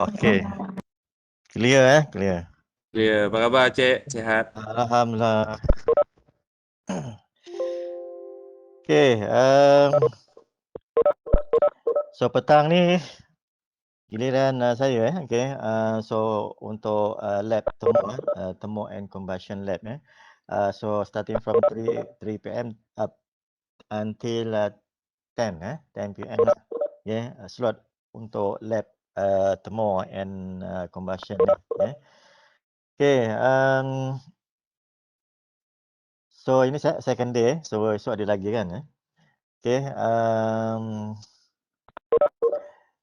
Okey. Clear clear. Ya, apa khabar Cik? Sihat? Alhamdulillah. Okey, so petang ni giliran saya okey. So untuk lab thermo thermo and combustion lab so starting from 3 PM up until 10 10 PM lah. Okey, slot untuk lab thermo and combustion ni Okey, so ini second day so esok ada lagi kan Okey,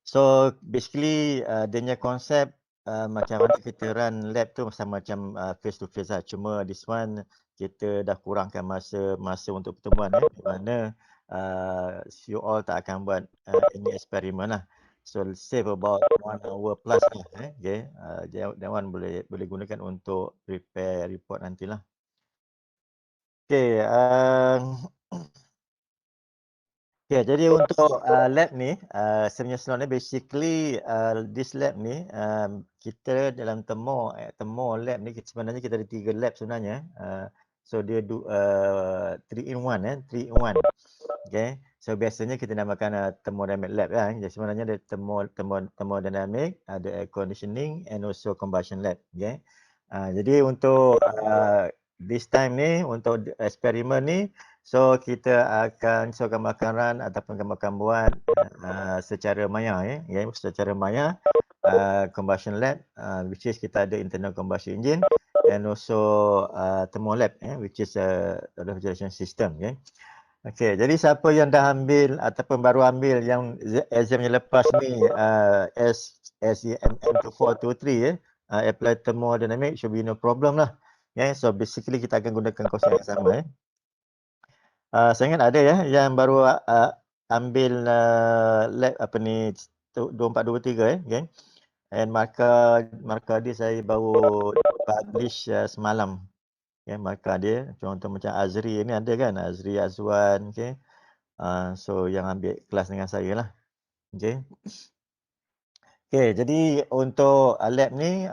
so basically dia punya konsep macam mana kita run lab tu sama macam face to face lah. Cuma this one kita dah kurangkan masa untuk pertemuan di mana you all tak akan buat any eksperimen lah. So save about 1 hour plus lah okay. That one boleh gunakan untuk prepare report nantilah. Okay, ya, jadi untuk lab ni, sebenarnya slot ni basically this lab ni kita dalam thermo lab ni sebenarnya kita ada 3 lab sebenarnya. So dia 3 in 1 3 in 1. Okay. So biasanya kita namakan thermodynamic lab kan. Jadi sebenarnya ada thermodynamic, ada air conditioning and also combustion lab. Okay. Jadi untuk this time ni untuk eksperimen ni so kita akan gambarkan run ataupun gambarkan buat secara maya secara maya combustion lab which is kita ada internal combustion engine and also thermo lab which is refrigeration system Okey, jadi siapa yang dah ambil ataupun baru ambil yang exam yang lepas ni SEMM 2423 apply thermodynamic should be no problem lah. So basically kita akan gunakan konsep yang sama saya ingat ada yang baru ambil lab apa ni 2423 okay. And markah dia saya baru publish semalam. Markah dia contoh macam Azri ni ada kan, Azri Azwan okay. So yang ambil kelas dengan saya lah. Okay. Okay, jadi untuk lab ni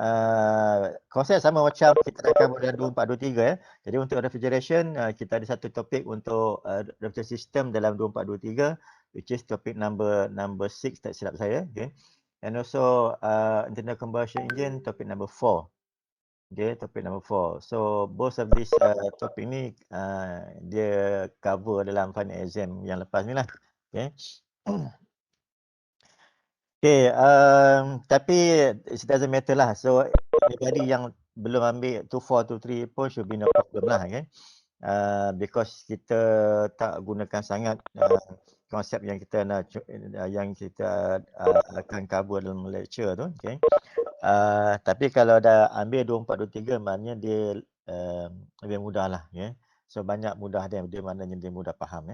konsep sama macam kita akan buat dalam 2423 Jadi untuk refrigeration kita ada satu topik untuk refrigeration system dalam 2423 which is topik number 6 tak silap saya okay. And also internal combustion engine topik number 4. Okay, topik number 4. So both of these topik ni dia cover dalam final exam yang lepas ni lah. Okay. Okay, tapi it doesn't matter lah. So anybody yang belum ambil 2423 pun should be no problem lah kan. Because kita tak gunakan sangat konsep yang kita nak akan cover dalam lecture tu okay. Tapi kalau dah ambil 2423 maknanya dia lebih mudah lah So banyak mudah dia maknanya dia mudah faham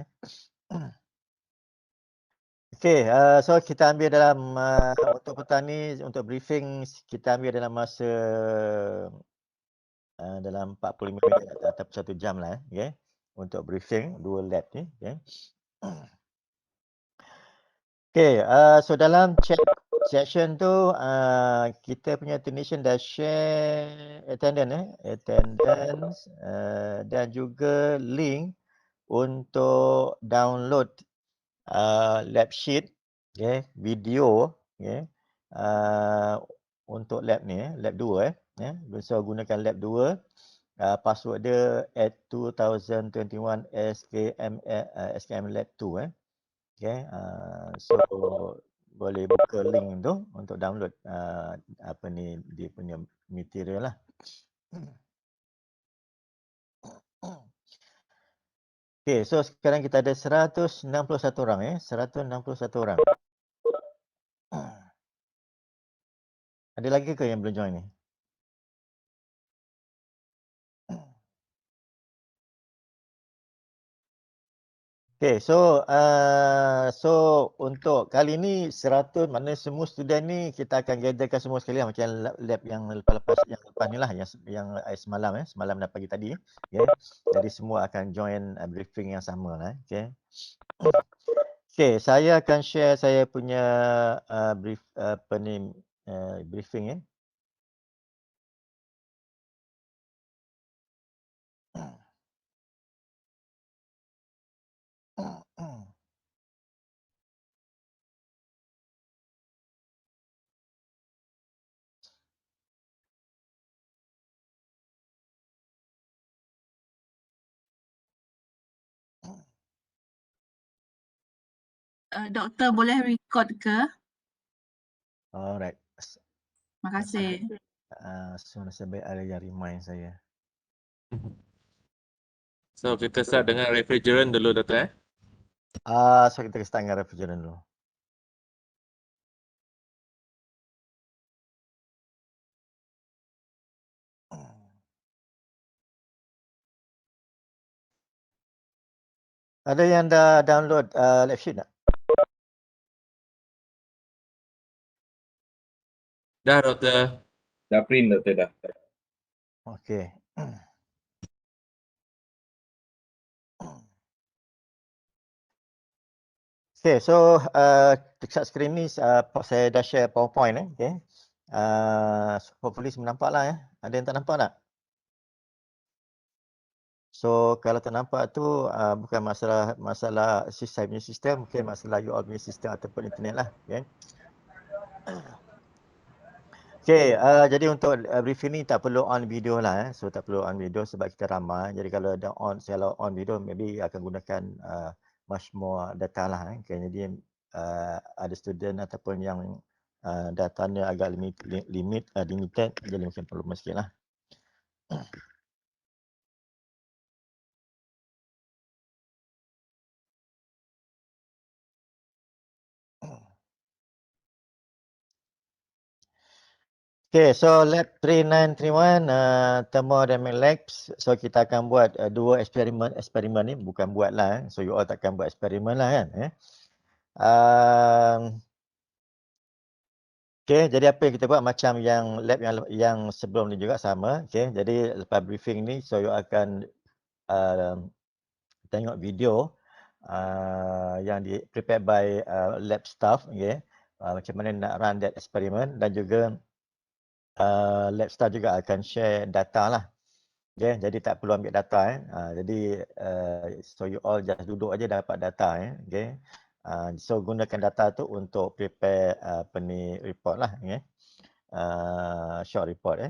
Okey, so kita ambil dalam untuk petang ni untuk briefing kita ambil dalam masa dalam 45 minit atau 1 jam lah untuk briefing dua lab ni Okey, so dalam chat section tu kita punya technician dah share attendance dan juga link untuk download lab sheet video untuk lab ni lab 2 so gunakan lab 2 password dia at 2021 SKM lab 2 so boleh buka link tu untuk download apa ni dia punya material lah Okay, so sekarang kita ada 161 orang 161 orang. Ada lagi ke yang belum join ni? Okay, so untuk kali ni 100 maknanya semua student ni kita akan gatherekan semua sekali macam lab yang lepas ni lah yang semalam semalam dan pagi tadi Jadi semua akan join briefing yang sama lah Okay, saya akan share saya punya brief apa ni briefing ya. Doktor boleh record ke? Alright. Terima kasih. So nasib baik ada yang remind saya. So kita start dengan refrigerant dulu Doktor. So kita start dengan refrigerant dulu. Ada yang dah download lab sheet tak? Dah Doktor. Dah print Doktor dah. Okey. Okay, so dekat skrin ni saya dah share PowerPoint okay. So hopefully semua nampak lah Ada yang tak nampak tak? So kalau tak nampak tu bukan masalah saya punya sistem, mungkin masalah you all punya sistem ataupun internet lah. Okay. Okay, jadi untuk briefing ni tak perlu on video lah. So tak perlu on video sebab kita ramai. Jadi kalau on video maybe akan gunakan much more data lah. Okay. Jadi ada student ataupun yang datanya agak limited, jadi mungkin perlu sikit lah. Okay, so lab 3931 thermodynamic labs. So kita akan buat dua eksperimen ni bukan buat lah. So you all takkan buat eksperimen lah kan. Okay, jadi apa yang kita buat macam yang lab yang sebelum ni juga sama. Okay, jadi lepas briefing ni so you akan tengok video yang di prepared by lab staff. Okay, macam mana nak run that experiment dan juga lab staff juga akan share data lah. Okay, jadi tak perlu ambil data jadi so you all just duduk aja dapat data okay. So gunakan data tu untuk prepare report lah short report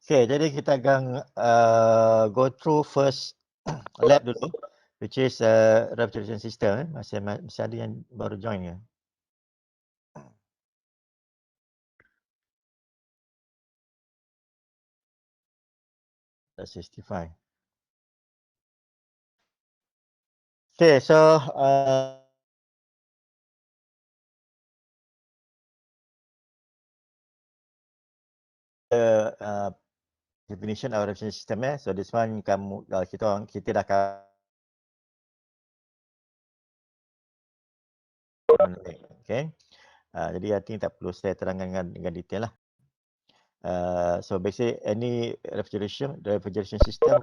Okay, jadi kita akan go through first lab dulu which is refrigeration system masih ada yang baru join ya. That's 65. Okay, so definition of refrigeration system so this one kita dah okay. Jadi I think tak perlu saya terangkan dengan detail lah. So basically any refrigeration system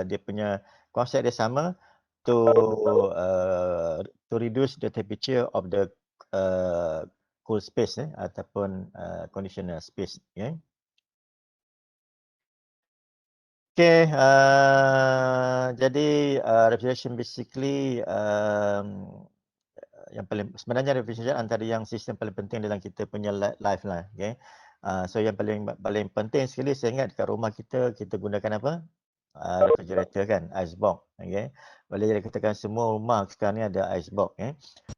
dia punya konsep dia sama to reduce the temperature of the cool space ataupun conditioner space Okay, jadi refrigeration basically yang sebenarnya refrigeration antara yang sistem paling penting dalam kita punya life lah. Okay. So yang paling penting sekali saya ingat dekat rumah kita gunakan apa? Refrigerator kan, icebox. Okay. Boleh dikatakan semua rumah sekarang ni ada icebox.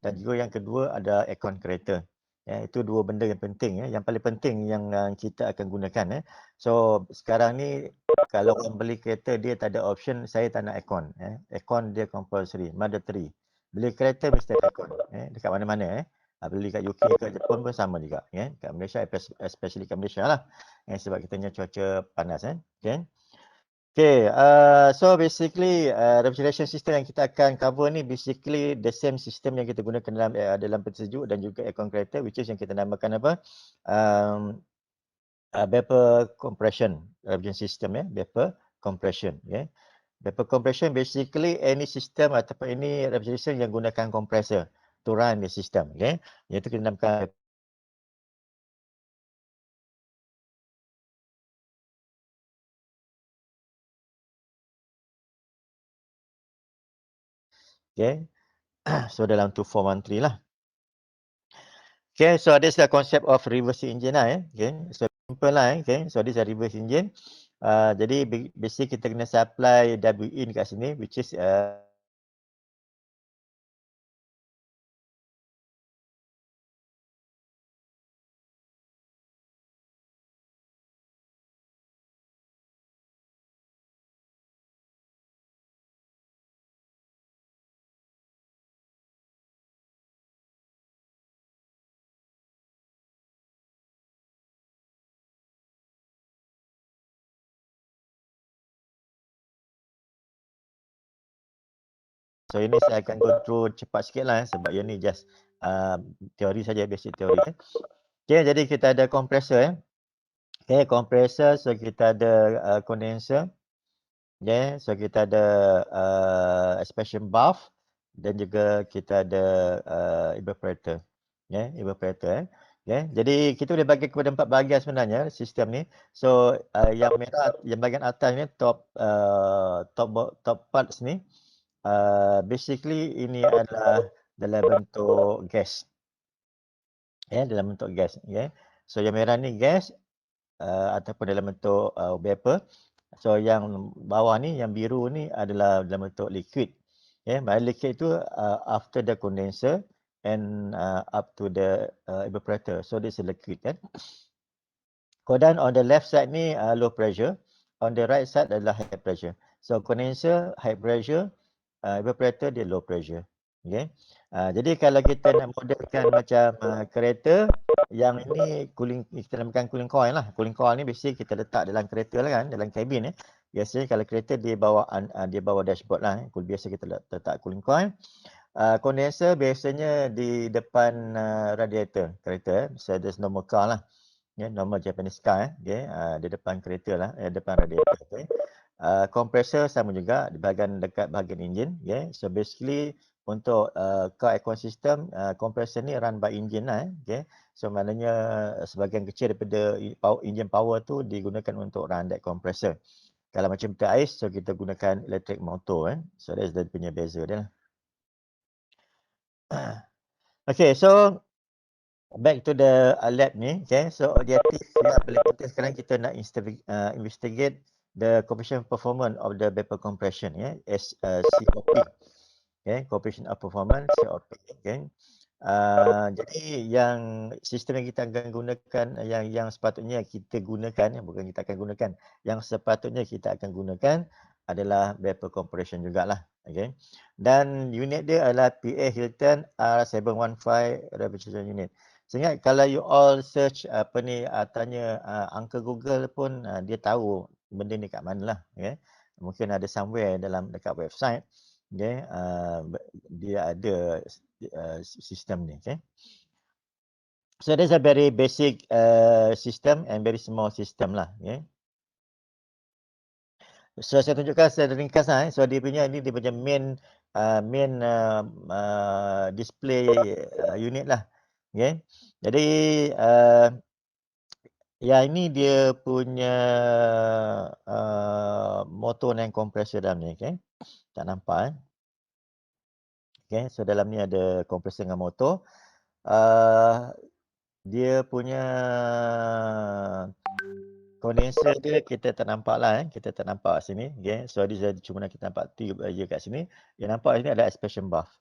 Dan juga yang kedua ada aircon kereta. Itu dua benda yang penting. Yang paling penting yang kita akan gunakan. So sekarang ni kalau orang beli kereta dia tak ada option saya tak nak aircon. Aircon dia compulsory, mandatory. Beli kereta mesti ada aircon. Dekat mana-mana beli kat UK ke Jepun pun sama juga kat Malaysia, especially kat Malaysia lah sebab kita punya cuaca panas Okay, so basically refrigeration system yang kita akan cover ni basically the same system yang kita gunakan dalam pensejuk dan juga aircon kereta which is yang kita namakan apa vapor compression refrigeration system vapor compression vapor compression basically any system ataupun any refrigeration yang gunakan compressor. to run the system. Okay, iaitu kita namakan okay. So dalam 2413 lah. Okay, so this is the concept of reverse engine lah. Okay, so simple lah. Okay, so this is a reverse engine. Jadi basic kita kena supply W in kat sini, which is so ini saya akan go through cepat sikit lah sebab yang ni just teori saja, basic teori. Okay, jadi kita ada compressor. Okay, compressor, so kita ada condenser. Okay, so kita ada expansion valve dan juga kita ada evaporator. Okay, evaporator. Okay, jadi kita boleh bagi kepada 4 bahagian sebenarnya sistem ni. So yang merah, yang bahagian atas ni top parts ni. Basically ini adalah dalam bentuk gas. Dalam bentuk gas. So yang merah ni gas ataupun dalam bentuk vapor. So yang bawah ni, yang biru ni adalah dalam bentuk liquid. Mana liquid tu after the condenser and up to the evaporator. So this is liquid kan. Kemudian on the left side ni low pressure. On the right side adalah high pressure. So condenser high pressure, evaporator dia low pressure. Okay. Jadi kalau kita nak modelkan macam kereta, yang ini cooling, kita namakan cooling coil lah. Cooling coil ni biasanya kita letak dalam kereta lah kan, dalam kabin. Biasanya kalau kereta dia bawa dashboard lah. Biasa kita letak cooling coil. Condenser biasanya di depan radiator kereta. So there's normal car lah. Normal Japanese car. Di depan kereta lah, depan radiator. Okay. Compressor sama juga di bahagian dekat bahagian engine. So basically untuk car aircon system, compressor ni run by engine lah. So maknanya sebahagian kecil daripada engine power tu digunakan untuk run that compressor. Kalau macam peti ais, so kita gunakan electric motor. So that's the punya beza dia lah. Okay, so back to the lab ni. Okay, so objektif yang paling penting sekarang kita nak investigate the coefficient performance of the vapor compression, as COP. Okay, coefficient of performance COP. Okay. Jadi yang sistem yang kita akan gunakan, yang sepatutnya kita gunakan, bukan kita akan gunakan, yang sepatutnya kita akan gunakan adalah vapor compression jugalah. Okay. Dan unit dia adalah PA Hilton R715 refrigeration unit. Sehingga kalau you all search tanya angka Google pun dia tahu benda ni kat mana lah. Mungkin ada somewhere dekat website. Dia ada sistem ni. So there's a very basic system and very small system lah. So saya tunjukkan secara ringkas lah. So dia punya main display unit lah. Jadi ini dia punya motor dan kompresor dalam ni. Tak nampak. So dalam ni ada kompresor dengan motor. Dia punya condenser dia kita tak nampak lah. Kita tak nampak sini. So dia cuma kita nampak tube aja kat sini. Yang nampak sini ada expansion valve.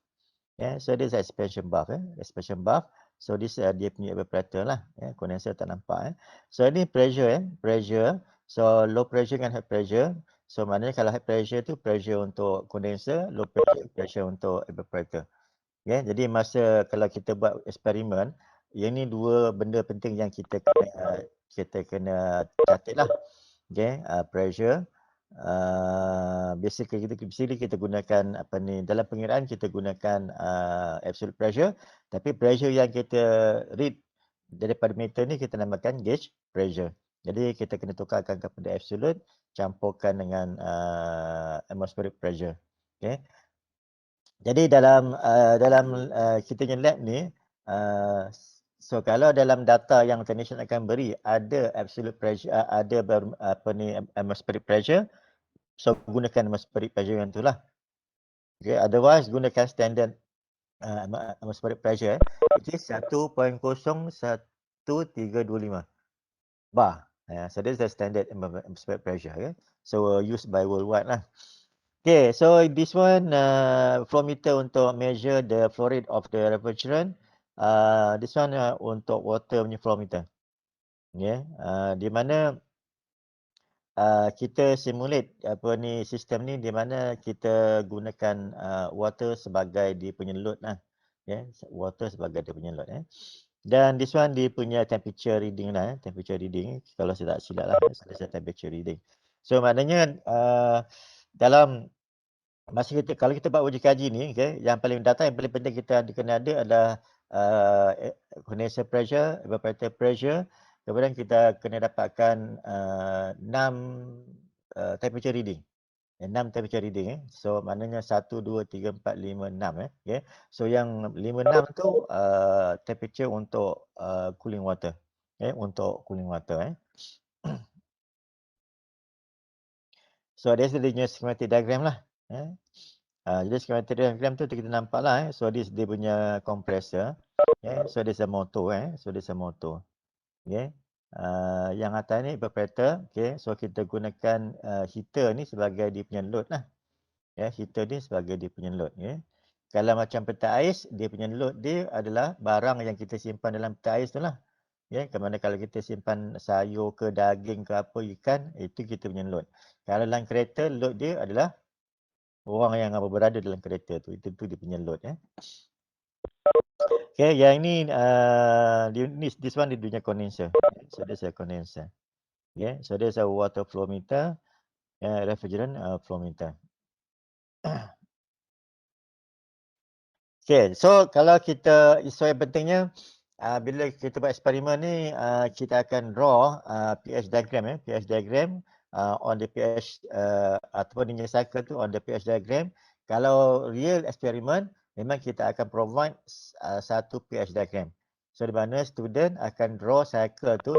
So this is expansion valve. Expansion valve. So this dia punya evaporator lah. Condenser tak nampak. So ini pressure. Pressure. So low pressure dengan high pressure. So maknanya kalau high pressure tu pressure untuk condenser, low pressure untuk evaporator. Jadi masa kalau kita buat eksperimen, yang ni dua benda penting yang kita kena catat lah. Pressure. Basically kita gunakan dalam pengiraan kita gunakan absolute pressure, tapi pressure yang kita read daripada meter ni kita namakan gauge pressure. Jadi kita kena tukarkan kepada absolute, campurkan dengan atmospheric pressure. Jadi kita punya lab ni, so kalau dalam data yang technician akan beri ada absolute pressure, ada atmospheric pressure, so gunakan atmospheric pressure yang itulah. Okay, otherwise gunakan standard atmospheric pressure, which is 1.01325 bar. So that's the standard atmospheric pressure. Okay? So used by worldwide lah. Okay, so this one flow meter untuk measure the flow rate of the refrigerant. This one untuk water punya flow meter. Yeah, di mana kita simulate sistem ni di mana kita gunakan water sebagai dia punya load lah. Water sebagai dia punya load. Dan this one dia punya temperature reading lah. Temperature reading kalau saya tak silap lah. Saya temperature reading. So maknanya dalam masa kalau kita buat uji kaji ni, yang paling penting kita kena ada adalah condenser pressure, evaporator pressure, kemudian kita kena dapatkan 6 temperature reading. 6 temperature reading. So maknanya 1, 2, 3, 4, 5, 6. So yang 5, 6 tu temperature untuk cooling water. Untuk cooling water. So dia punya schematic diagram lah. Jadi schematic diagram tu kita nampak lah. So this dia punya compressor. So there's a motor. So there's a motor. Yang atas ni evaporator. So kita gunakan heater ni sebagai dia punya load lah. Heater ni sebagai dia punya load. Kalau macam peta ais, dia punya load dia adalah barang yang kita simpan dalam peta ais tu lah. Kemana kalau kita simpan sayur ke daging ke apa ikan, itu kita punya load. Kalau dalam kereta, load dia adalah orang yang berada dalam kereta tu. Itu dia punya load. Okay, yang ini this one dia punya condenser. So there's a condenser. So there's a water flow meter, refrigerant flow meter. Okay, so kalau kita, yang pentingnya bila kita buat eksperimen ni, kita akan draw pH diagram. pH diagram on the pH ataupun linear cycle tu on the pH diagram. Kalau real eksperimen, memang kita akan provide satu pH diagram. So di mana student akan draw cycle tu,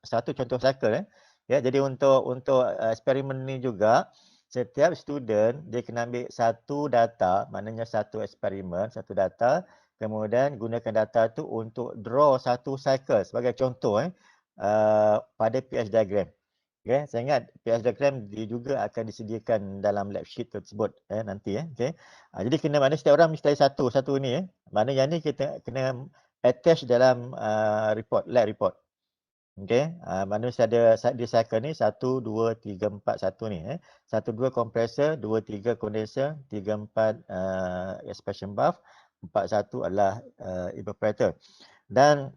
satu contoh cycle. Jadi untuk eksperimen ni juga, setiap student dia kena ambil satu data, maknanya satu eksperimen, satu data, kemudian gunakan data tu untuk draw satu cycle sebagai contoh pada pH diagram. Saya ingat pH diagram dia juga akan disediakan dalam lab sheet tersebut nanti. Jadi maknanya setiap orang mesti ada satu ni. Maknanya yang ni kita kena attach dalam lab report. Mana ada di cycle ni 1, 2, 3, 4, 1 ni. 1, 2 compressor, 2, 3 condenser, 3, 4 expansion valve, 4, 1 adalah evaporator. Dan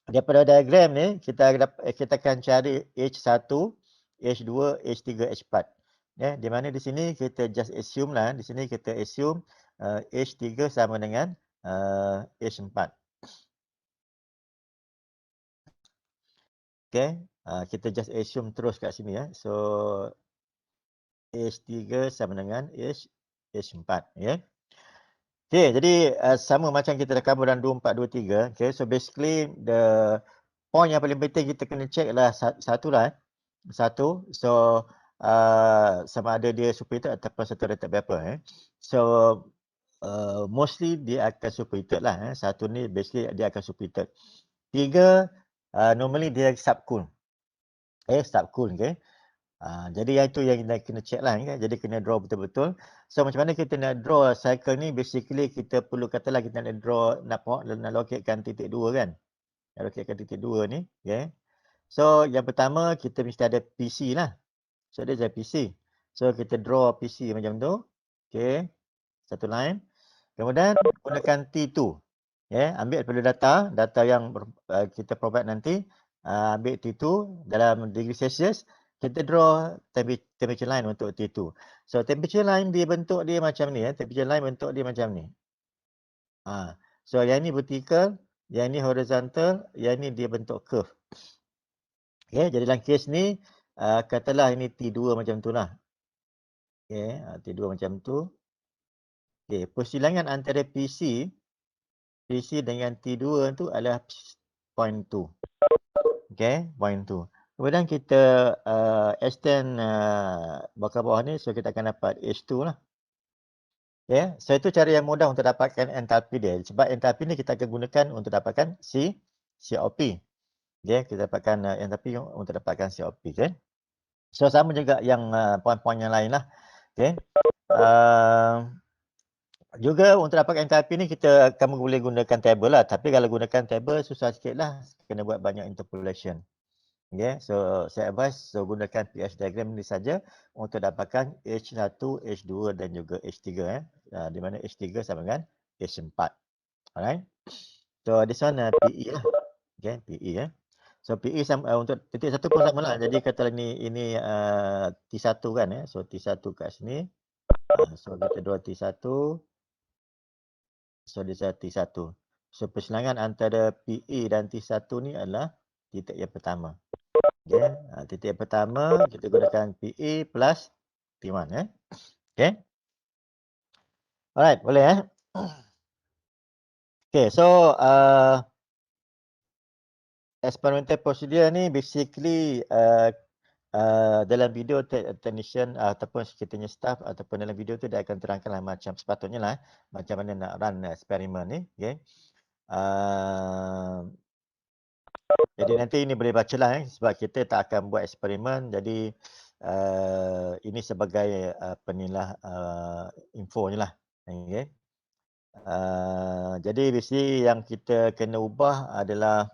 daripada diagram ni kita akan cari H1, H2, H3, H4. Di mana di sini kita just assume lah, di sini kita assume H3 sama dengan H4. Kita just assume terus kat sini. So H3 sama dengan H4. Jadi sama macam kita dah cover dalam 2423. So basically the point yang paling penting kita kena check adalah satu. So sama ada dia superheated ataupun saturated vapor. So mostly dia akan superheated lah. Satu ni basically dia akan superheated. 3 normally dia subcool. Subcool. Jadi itu yang kita kena check lah. Jadi kena draw betul-betul. So macam mana kita nak draw cycle ni, basically kita perlu katalah kita nak draw, nak loketkan titik 2 kan. Nak loketkan titik 2 ni. So yang pertama kita mesti ada PC lah. So dia jadi PC. So kita draw PC macam tu. Satu line. Kemudian gunakan T2. Ambil daripada data yang kita provide nanti. Ambil T2 dalam degree Celsius. Kita draw temperature line untuk T2. So temperature line dia bentuk dia macam ni. Temperature line bentuk dia macam ni. So yang ni vertical, yang ni horizontal, yang ni dia bentuk curve. Jadi dalam kes ni katalah ini T2 macam tu lah. T2 macam tu. Okey, persilangan antara PC dengan T2 tu adalah 0.2. Okey, 0.2. Kemudian kita extend belakang bawah ni, so kita akan dapat H2 lah. Okay. So itu cara yang mudah untuk dapatkan entalpi dia. Sebab entalpi ni kita akan gunakan untuk dapatkan COP. Okay. Kita dapatkan entalpi untuk dapatkan COP. Okay. So sama juga yang poin-poin yang lain lah. Okay. Juga untuk dapatkan entalpi ni kita akan boleh gunakan table lah. Tapi kalau gunakan table susah sikit lah. Kena buat banyak interpolation. Okay, so saya advise gunakan pH diagram ni saja untuk dapatkan H1, H2 dan juga H3 di mana H3 sama dengan H4. Alright. So this one PE lah. Okay, PE So PE sama untuk titik satu pun sama lah. Jadi kata ini T1 kan So T1 kat sini. So kita dua T1. So dia T1. So persilangan antara PE dan T1 ni adalah titik yang pertama. Okay. Titik yang pertama kita gunakan PE plus T1 Okay. Alright, boleh Okay, so experimental procedure ni basically dalam video technician ataupun sekiranya staff ataupun dalam video tu dia akan terangkanlah macam sepatutnya lah macam mana nak run eksperimen ni. Okay. Jadi nanti ini boleh baca lah sebab kita tak akan buat eksperimen. Jadi ini sebagai penilah info je lah. Okay. Jadi basically yang kita kena ubah adalah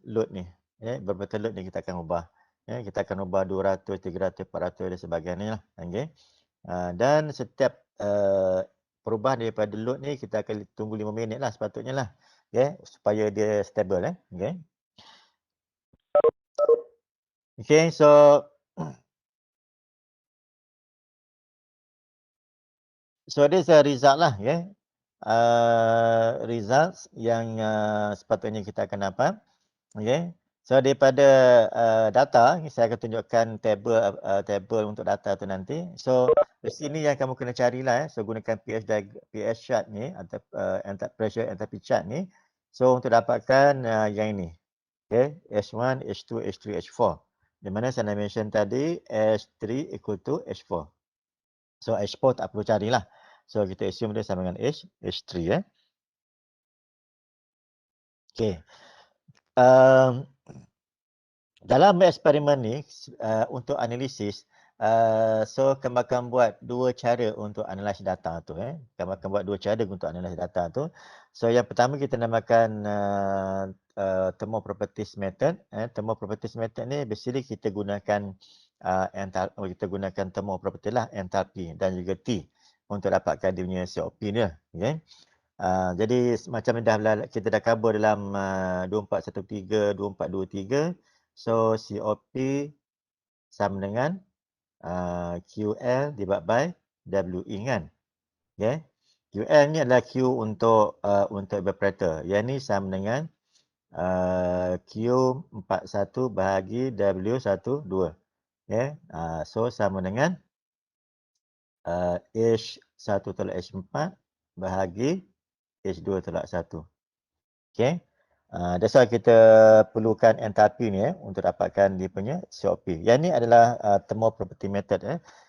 load ni. Berapa load ni kita akan ubah. Kita akan ubah 200, 300, 400 dan sebagainya lah. Okay. Dan setiap perubahan daripada load ni kita akan tunggu 5 minit lah sepatutnya lah. Okay, supaya dia stable Okay. Okay, so this result lah results yang sepatutnya kita akan dapat. Okay. So daripada data, saya akan tunjukkan table untuk data tu nanti. So di sini yang kamu kena carilah So gunakan pH chart ni atau pressure enthalpy chart ni. So untuk dapatkan yang ini. Okay, H1, H2, H3, H4. Di mana saya mention tadi H3 equal to H4. So H4 tak perlu carilah. So kita assume dia sama dengan H3 Okay. Dalam eksperimen ni untuk analisis so kamu akan buat dua cara untuk analyze data tu Kamu akan buat dua cara untuk analyze data tu. So yang pertama kita namakan thermoproperties method. Thermoproperties method ni basically kita gunakan kita gunakan thermoproperty lah enthalpy dan juga T untuk dapatkan dia punya COP dia. Okay. Jadi macam kita dah cover dalam 2413, 2423. So COP sama dengan QL divided by WE kan. Okay. QL ni adalah Q untuk evaporator. Yang ni sama dengan Q41 bahagi W12. Okay. So sama dengan H1 tolak H4 bahagi H2 tolak 1. Okay. That's why kita perlukan enthalpy ni untuk dapatkan dia punya COP. Yang ni adalah thermoproperty method.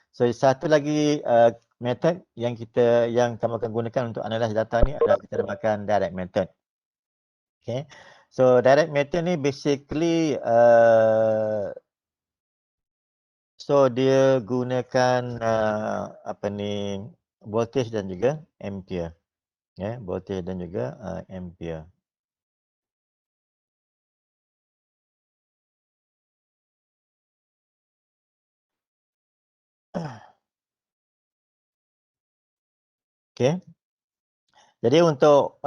So satu lagi method yang kamu akan gunakan untuk analyze data ni adalah kita namakan direct method. Okay. So direct method ni basically so dia gunakan voltage dan juga ampere. Voltage dan juga ampere. Okay. Jadi untuk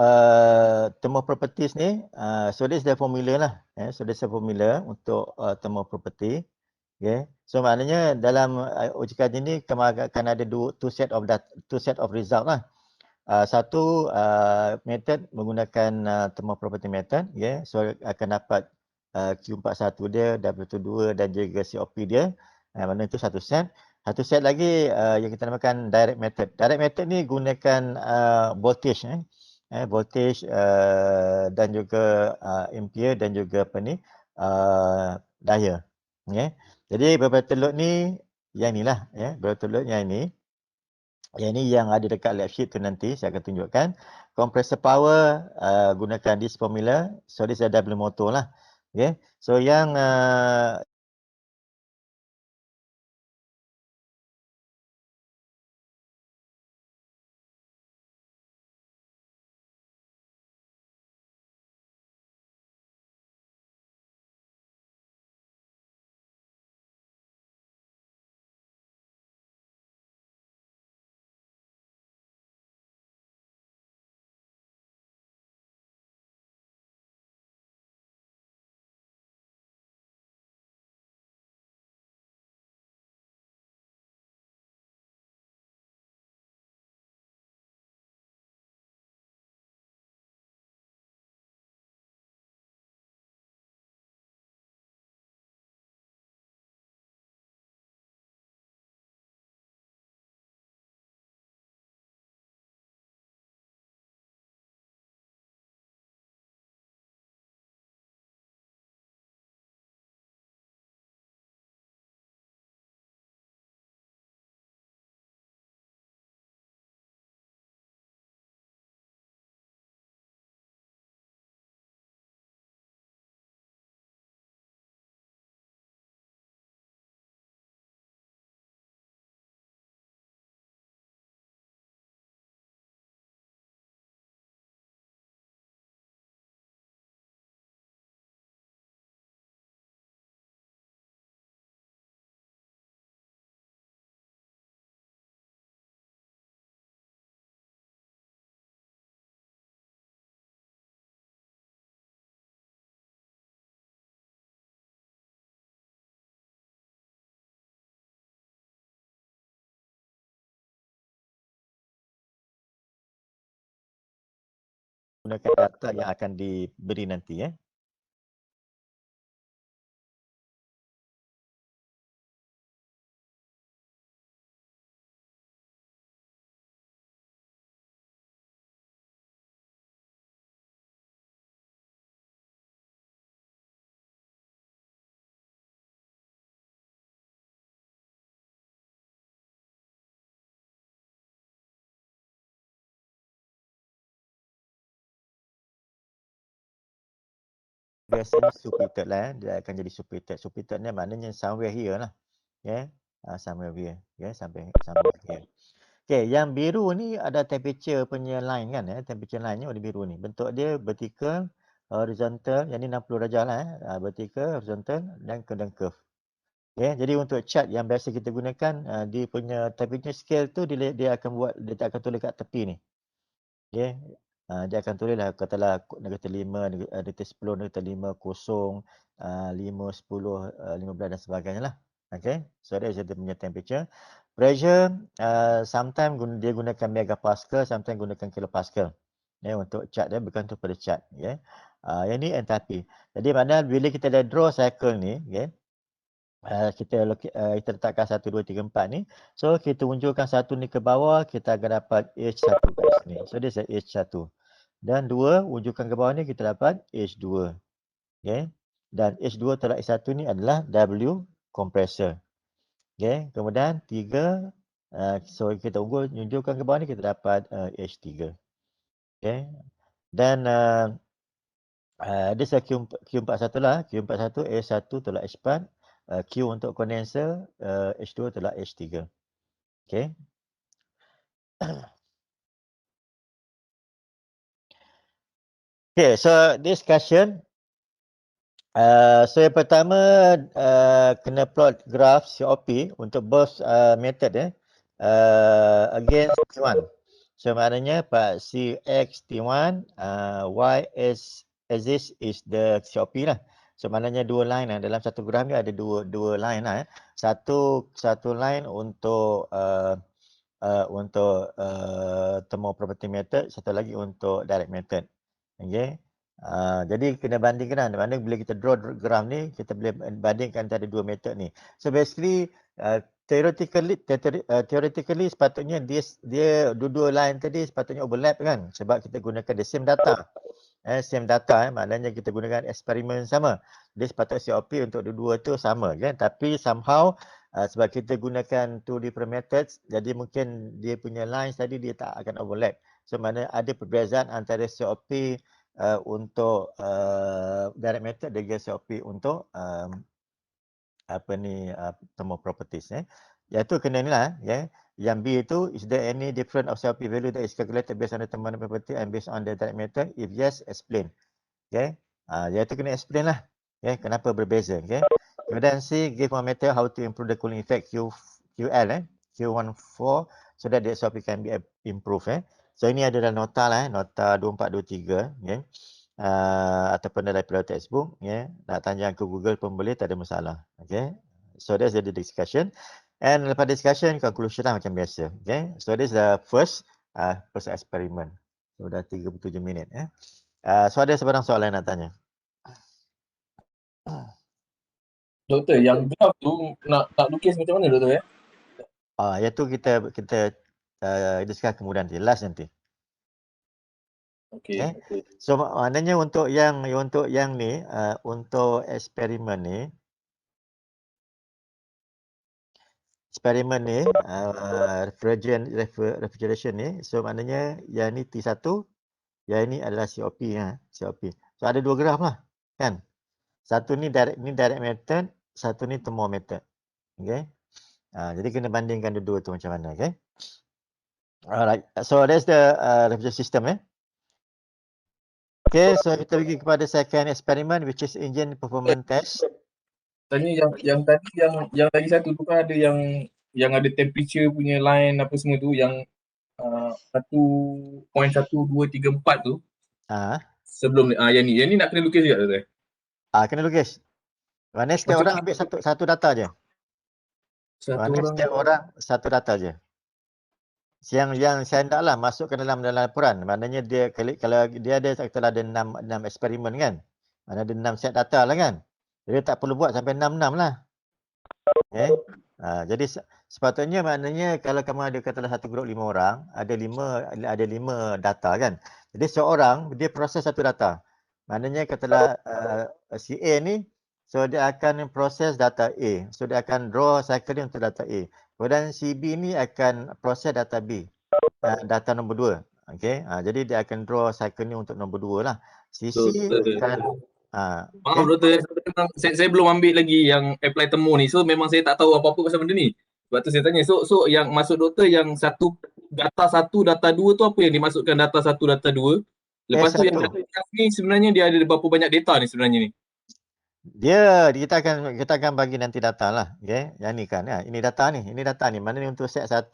thermoproperties ni, so this the formula lah. So this the formula untuk thermoproperty. Okay. So maknanya dalam uji kaji ni kamu akan ada two set of result lah. Satu method menggunakan thermoproperty method. Okay. So akan dapat Q41 dia, W22 dan juga COP dia. Mana itu satu set. Satu set lagi yang kita namakan direct method. Direct method ni gunakan voltage voltage dan juga ampere dan juga apa ni daya. Okay. Jadi beberapa teluk ni yang ni lah beberapa teluk yang ni. Yang ni yang ada dekat lab sheet tu nanti saya akan tunjukkan. Compressor power gunakan this formula. So this adalah double motor lah. Okay. So yang gunakan data yang akan diberi nanti biasanya superheated lah dia akan jadi superheated. Superheated ni maknanya somewhere here lah. Somewhere here. Somewhere here. Okay, yang biru ni ada temperature punya line kan temperature line ni warna biru ni. Bentuk dia vertical, horizontal, yang ni 60 darjah lah vertical, horizontal dan curve. Okay, jadi untuk chart yang biasa kita gunakan dia punya temperature scale tu dia tak akan tulis kat tepi ni. Okay. Dia akan tulis lah katalah negatif 5, negatif 10, negatif 5, 0, 5, 10, 15 dan sebagainya lah. Okay. So dia punya temperature. Pressure sometimes dia gunakan megapascal, sometimes gunakan kilopascal. Untuk chart dia bergantung pada chart. Yang ni enthalpy. Jadi maknanya bila kita dah draw cycle ni, kita letakkan 1, 2, 3, 4 ni. So kita unjurkan satu ni ke bawah, kita akan dapat H1 kat sini. So dia H1. Dan 2 unjurkan ke bawah ni kita dapat H2. Okay. Dan H2 tolak H1 ni adalah W compressor. Okay. Kemudian 3 so kita unjurkan ke bawah ni kita dapat H3. Okay. Dan dia Q41 lah. Q41 H1 tolak H4. Q untuk condenser, H2 tolak H3. Okay. Okay, so discussion. So yang pertama kena plot graph COP untuk both method against T1. So maknanya part CX T1, Y axis is the COP lah. So maknanya dua line dalam satu graph ni ada dua line lah. Satu line untuk thermal property method, satu lagi untuk direct method. Okay. Jadi kena bandingkan mana bila kita draw graph ni kita boleh bandingkan antara dua method ni. So basically theoretically sepatutnya dia dua-dua line tadi sepatutnya overlap kan, sebab kita gunakan the same data. Same data maknanya kita gunakan eksperimen sama. Dia sepatutnya COP untuk dua-dua tu sama kan, tapi somehow sebab kita gunakan two different methods, jadi mungkin dia punya lines tadi dia tak akan overlap. So maknanya ada perbezaan antara COP untuk direct method dengan COP untuk thermal properties. Iaitu kena ni lah. Yang B itu, is there any different of COP value that is calculated based on the thermal property and based on the direct method? If yes, explain. Iaitu kena explain lah. Kenapa berbeza. Kemudian C, give one method how to improve the cooling effect QL, Q14, so that the SOP can be improved. So ini adalah nota lah, nota 2423. Ataupun daripada textbook. Nak tanya ke Google pun boleh, tak ada masalah. So that's the discussion. And lepas discussion, conclusion lah macam biasa. So this is the first experiment. So dah 37 minit. So ada sebarang soalan nak tanya? Doktor, yang graf tu nak lukis macam mana doktor Yang tu kita discuss kemudian nanti, last nanti. Okey. So maknanya untuk yang ni, untuk eksperimen ni, refrigeration ni, so maknanya yang ni T1, yang ni adalah COP. COP. So ada dua graf lah, kan? Satu ni direct method, satu ni thermal method. Jadi kena bandingkan dua-dua tu macam mana, Alright. So that's the refrigeration system, so kita pergi kepada second experiment, which is engine performance test. Tanya yang tadi yang lagi satu tu kan ada yang ada temperature punya line apa semua tu yang 1.1234 tu. Sebelum yang ni nak kena lukis juga tu. Kena lukis. Maknanya setiap orang ambil satu data je. Setiap orang satu data je. Yang saya hendaklah masukkan dalam laporan. Maknanya dia kalau dia ada katalah ada 6 eksperimen kan. Mana ada 6 set data lah kan. Jadi tak perlu buat sampai 6 lah. Jadi sepatutnya maknanya kalau kamu ada katalah satu grup 5 orang, ada 5 data kan. Jadi seorang dia proses satu data. Maknanya katalah si A ni, so dia akan proses data A. So dia akan draw cycle dia untuk data A. Kemudian si B ni akan proses data B. Data nombor 2. Jadi dia akan draw cycle ni untuk nombor 2 lah. Si C akan Maaf doktor, saya belum ambil lagi yang apply temu ni. So memang saya tak tahu apa-apa pasal benda ni. Sebab tu saya tanya. So yang maksud doktor yang data 2 tu apa yang dimasukkan data 1, data 2? Lepas tu yang data ni sebenarnya dia ada berapa banyak data ni sebenarnya ni? Kita akan bagi nanti data lah. Yang ni kan. Ini data ni. Mana ni untuk set 1,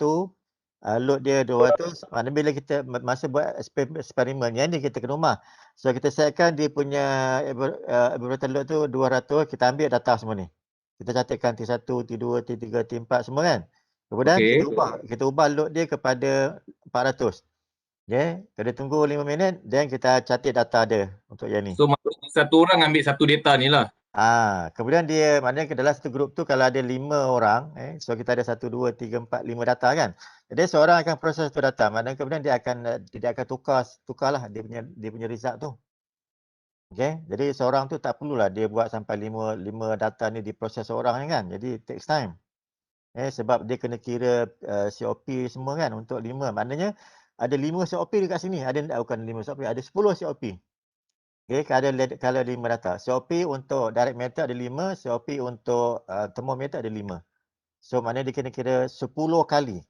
load dia 200. Mana bila kita masa buat eksperimen yang ni kita ke rumah. So kita setkan dia punya evaporator load tu 200, kita ambil data semua ni. Kita catatkan T1, T2, T3, T4 semua kan. Kemudian kita ubah load dia kepada 400. Kita tunggu 5 minit dan kita catat data dia untuk yang ni. So maksudnya satu orang ambil satu data ni lah. Kemudian dia maknanya ke dalam satu grup tu kalau ada 5 orang, so kita ada 1, 2, 3, 4, 5 data kan. Jadi seorang akan proses satu data, maknanya kemudian dia akan tukarlah dia punya result tu. Jadi seorang tu tak perlulah dia buat sampai 5 data ni diproses seorang kan. Jadi takes time. Sebab dia kena kira COP semua kan untuk 5. Maknanya ada 5 COP dekat sini. Bukan 5 COP, ada 10 COP. Kalau 5 data. COP untuk direct method ada 5, COP untuk thermal method ada 5. So maknanya dia kena kira 10 kali.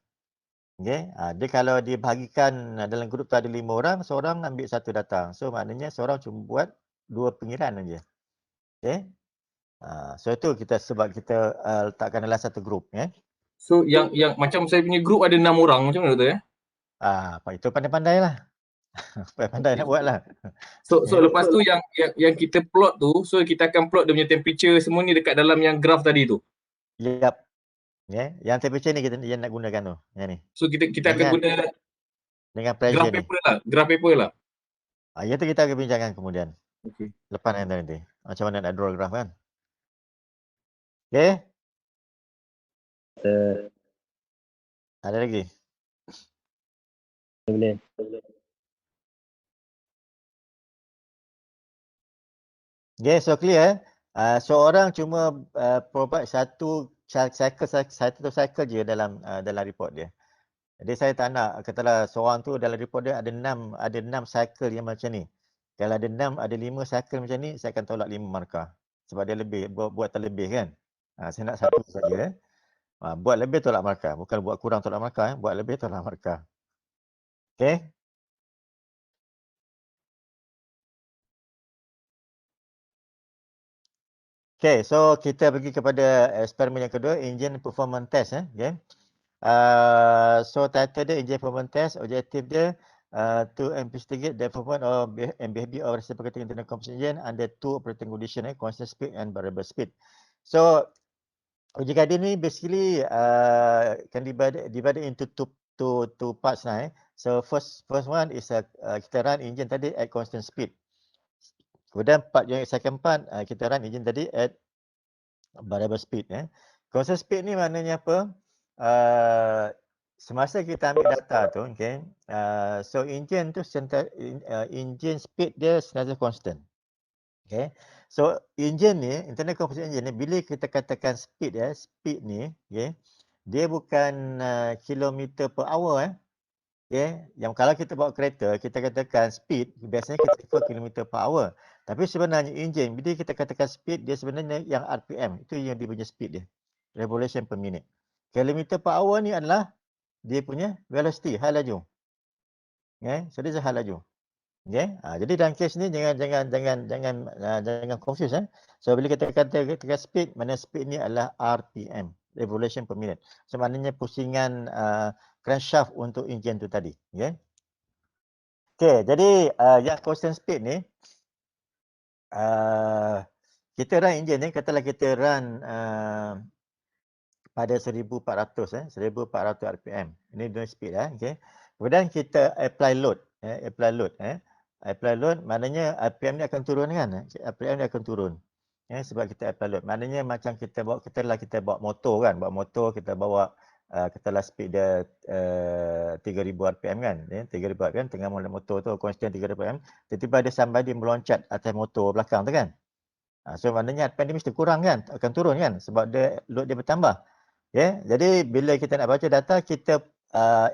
Dia kalau dia bahagikan dalam grup tu ada 5 orang, seorang ambil satu data. So maknanya seorang cuma buat 2 pengiran saja. So itu sebab kita letakkan dalam satu grup. So yang macam saya punya grup ada 6 orang macam mana tu Itu pandai-pandai lah. Pandai nak buat lah. So lepas tu yang kita plot tu, so kita akan plot dia punya temperature semua ni dekat dalam yang graf tadi tu. Yap. Yang temperature ni kita nak gunakan tu. Yang ni. So kita akan guna dengan pressure graph paper lah. Itu kita akan bincangkan kemudian. Okay. Lepas nanti. Macam mana nak draw graph kan. Okay. Ada lagi? Boleh. Okay, so clear. Seorang cuma provide satu cycle je dalam report dia. Jadi saya tak nak katalah seorang tu dalam report dia ada 6 cycle yang macam ni. Kalau ada 6, ada 5 cycle macam ni, saya akan tolak 5 markah. Sebab dia lebih, buat terlebih kan. Saya nak satu saja. Buat lebih tolak markah. Bukan buat kurang tolak markah. Buat lebih tolak markah. Okay. Okay, so kita pergi kepada eksperimen yang kedua, engine performance test. Okay. So title dia engine performance test, objektif dia to investigate the performance and behavior of reciprocating internal combustion engine under two operating conditions, constant speed and variable speed. So uji kaji ni basically can divided into two parts now. So first one is kita run engine tadi at constant speed. Kemudian second part kita run engine tadi at variable speed. Constant speed ni maknanya apa? Semasa kita ambil data tu, okay, so engine tu engine speed dia sentiasa constant. Okay, so engine ni, internal combustion engine ni, bila kita katakan speed ni, okay, dia bukan kilometer per hour. Okay, yang kalau kita bawa kereta, kita katakan speed, biasanya kita refer kilometer per hour. Tapi sebenarnya engine, bila kita katakan speed, dia sebenarnya yang RPM. Itu yang dia punya speed dia. Revolution per minute. Kilometer per hour ni adalah dia punya velocity, hal laju. Okay, so dia hal laju. Okay, jadi dalam kes ni jangan confuse. So bila kita katakan speed, mana speed ni adalah RPM, revolution per minute. So maknanya pusingan crankshaft untuk enjin tu tadi. Okay. Okay, jadi yang constant speed ni, kita run enjin ni, katalah kita run pada 1400 RPM. Ini dunia speed. Okay. Kemudian kita apply load. Apply load maknanya RPM ni akan turun kan? RPM ni akan turun. Sebab kita apply load. Maknanya macam kita bawa motor kan? Bawa motor kita bawa katalah speed dia 3000 RPM kan? 3000 RPM tengah mula motor tu constant 3000 RPM. Tiba-tiba ada somebody meloncat atas motor belakang tu kan? So maknanya RPM dia mesti kurang kan? Akan turun kan? Sebab dia load dia bertambah. Okay? Jadi bila kita nak baca data, kita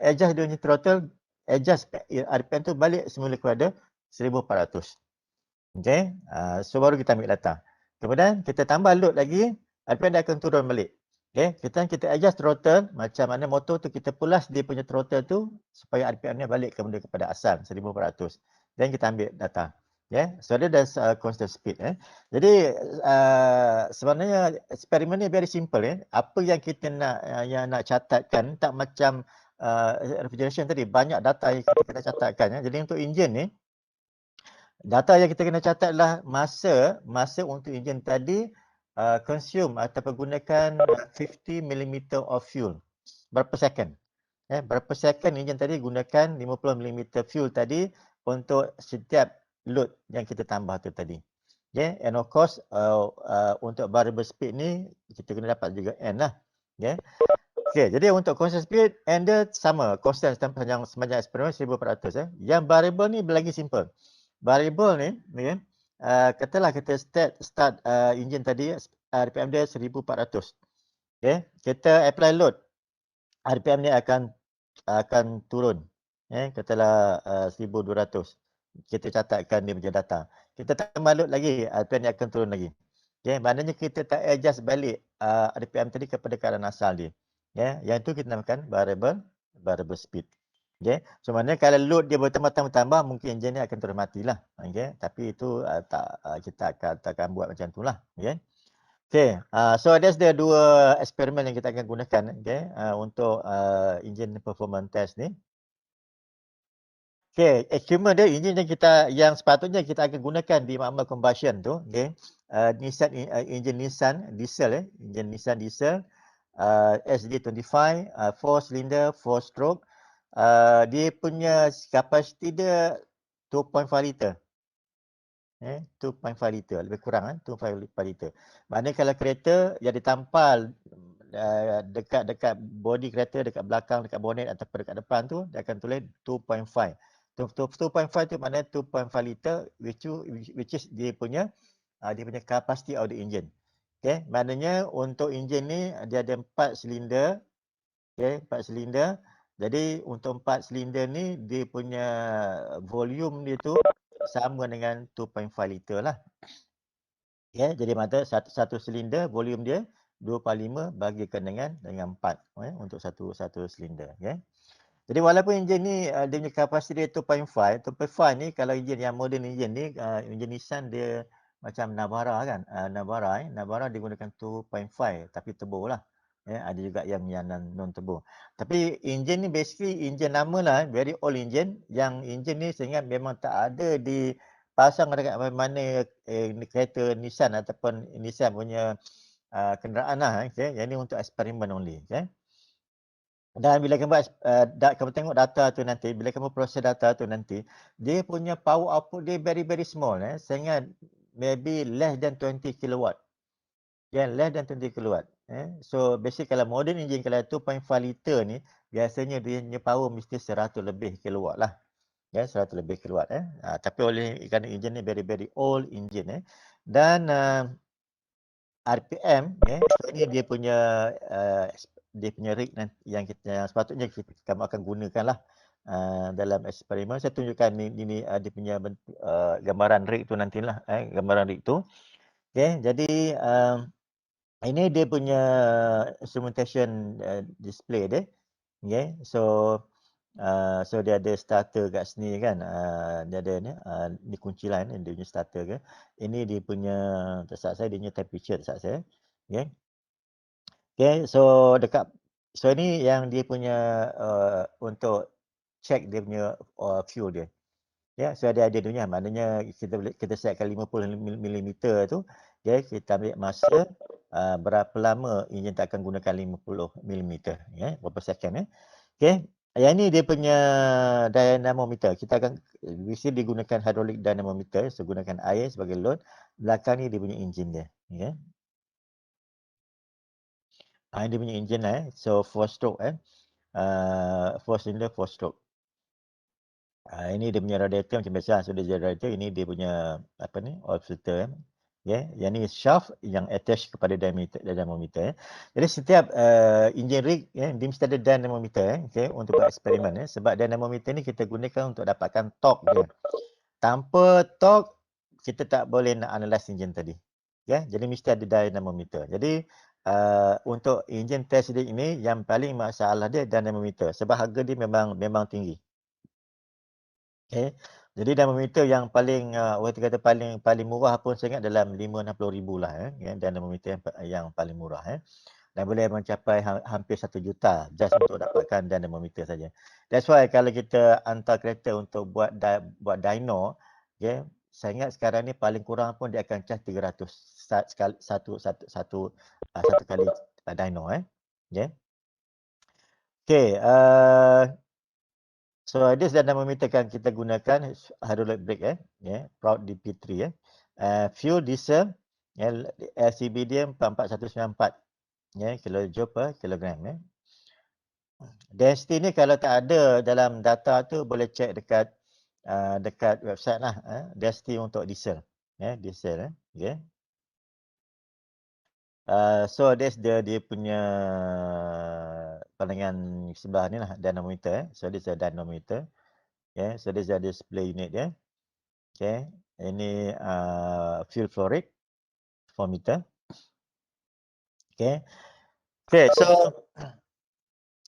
adjust dia punya throttle, adjust RPM tu balik semula kepada 1400. Okay? So baru kita ambil data. Kemudian kita tambah load lagi, RPM dia akan turun balik. Okay? Kita adjust throttle, macam mana motor tu kita pulas dia punya throttle tu supaya RPM nya balik kepada asal 1400. Dan kita ambil data. Yeah, so dia dah constant speed. Jadi sebenarnya eksperimen ni very simple. Apa yang kita nak catatkan tak macam refrigeration tadi, banyak data yang kita kena catatkan. Jadi untuk enjin ni, data yang kita kena catat adalah masa untuk enjin tadi consume atau gunakan 50 mm of fuel. Berapa second? Berapa second enjin tadi gunakan 50 mm fuel tadi untuk setiap load yang kita tambah tu tadi. Okay, and of course untuk variable speed ni kita kena dapat juga N lah. Okay, jadi untuk constant speed N dia sama, constant sepanjang eksperimen 1400. Yang variable ni lagi simple. Variable ni katalah kita start engine tadi RPM dia 1400. Okay, kita apply load, RPM ni akan turun. Katalah 1200. Kita catatkan dia punya data. Kita tambah load lagi, RPM ni akan turun lagi. Okay, maknanya kita tak adjust balik RPM tadi kepada keadaan asal dia. Yang tu kita namakan variable speed. Okay, so maknanya kalau load dia bertambah mungkin enjin ni akan terus matilah. Okay, tapi itu kita akan buat macam itulah. Okay, so that's the dua eksperimen yang kita akan gunakan untuk engine performance test ni. Okay, equipment dia yang sepatutnya kita akan gunakan di makmal combustion tu, engine Nissan diesel, SD25, 4 cylinder, 4 stroke. Dia punya kapasiti dia 2.5 liter. 2.5 liter, lebih kurang 2.5 liter. Maknanya kalau kereta yang ditampal dekat body kereta, dekat belakang, dekat bonnet ataupun dekat depan tu dia akan tulis 2.5. 2.5 tu maknanya 2.5 liter which is dia punya capacity of the engine. Okay, maknanya untuk enjin ni dia ada 4 silinder. Okay, 4 silinder. Jadi untuk 4 silinder ni dia punya volume dia tu sama dengan 2.5 liter lah. Okay, jadi maknanya satu silinder volume dia 2.5 bagikan dengan 4 untuk satu silinder. Okay. Jadi walaupun enjin ni dia punya kapasiti dia 2.5 ni kalau enjin yang modern enjin ni enjin Nissan dia macam Navara kan. Navara dia gunakan 2.5 tapi turbo lah. Ada juga yang non turbo. Tapi enjin ni basically enjin lama lah, very old enjin. Yang enjin ni saya ingat memang tak ada dipasang dekat mana kereta Nissan ataupun Nissan punya kenderaan lah. Okay. Yang ni untuk eksperimen only. Okay. Dan bila kamu kamu tengok data tu nanti, bila kamu proses data tu nanti, dia punya power output dia very small. Saya ingat maybe less than 20 kilowatt. Less than 20 kilowatt. So basically kalau modern engine kalau 2.5 liter ni, biasanya dia punya power mesti 100 lebih kilowatt lah. 100 lebih kilowatt. Tapi oleh kerana engine ni very old engine. Dan RPM, ini dia punya rig yang sepatutnya kamu akan gunakan lah dalam eksperimen. Saya tunjukkan ini dia punya gambaran rig tu nantilah, gambaran rig tu. Okay, jadi ini dia punya instrumentation display dia. Okay, so dia ada starter kat sini kan. Dia ada ni kunci lain dia punya starter ke. Ini dia punya tak saya dia punya temperature tak saya. Okay. Okay, so ini yang dia punya untuk check dia punya fuel dia. So ada dunia, maknanya kita setkan 50 mm tu, kita ambil masa berapa lama enjin tak akan gunakan 50 mm, berapa second. Okay. Yang ni dia punya dynamometer. Kita akan mesti digunakan hydraulic dynamometer, so gunakan air sebagai load. Belakang ni dia punya enjin dia. Okay. Dia punya enjin lah. So 4 stroke 4 cylinder 4 stroke. Ini dia punya radiator macam biasa. So dia radiator, ini dia punya oil filter. Yang ni shaft yang attach kepada dynamometer. Jadi setiap engine rig dia mesti ada dynamometer untuk buat eksperimen. Sebab dynamometer ni kita gunakan untuk dapatkan torque dia. Tanpa torque kita tak boleh nak analyze engine tadi. Jadi mesti ada dynamometer. Jadi untuk engine test rig ini yang paling masalah dia dynamometer sebab harga dia memang tinggi. Okay. Jadi dynamometer yang paling orang kata paling murah pun saya ingat dalam 5-60 ribu lah dynamometer yang paling murah dan boleh mencapai hampir 1 juta just untuk dapatkan dynamometer saja. That's why kalau kita hantar kereta untuk buat dyno, saya ingat sekarang ni paling kurang pun dia akan charge 300 satu kali dyno Okay. So this dynamometer kan kita gunakan hydraulic brake Proud DP3 fuel diesel LCB dia 44194 kilojoule per kilogram Density ni kalau tak ada dalam data tu boleh check dekat website lah density untuk diesel diesel okay. So that's dia punya pandangan sebelah ni lah dynamometer So this is dynamometer So this is display unit dia. Okay. Ini fuel flow rate 4 meter. Okay. Okay, so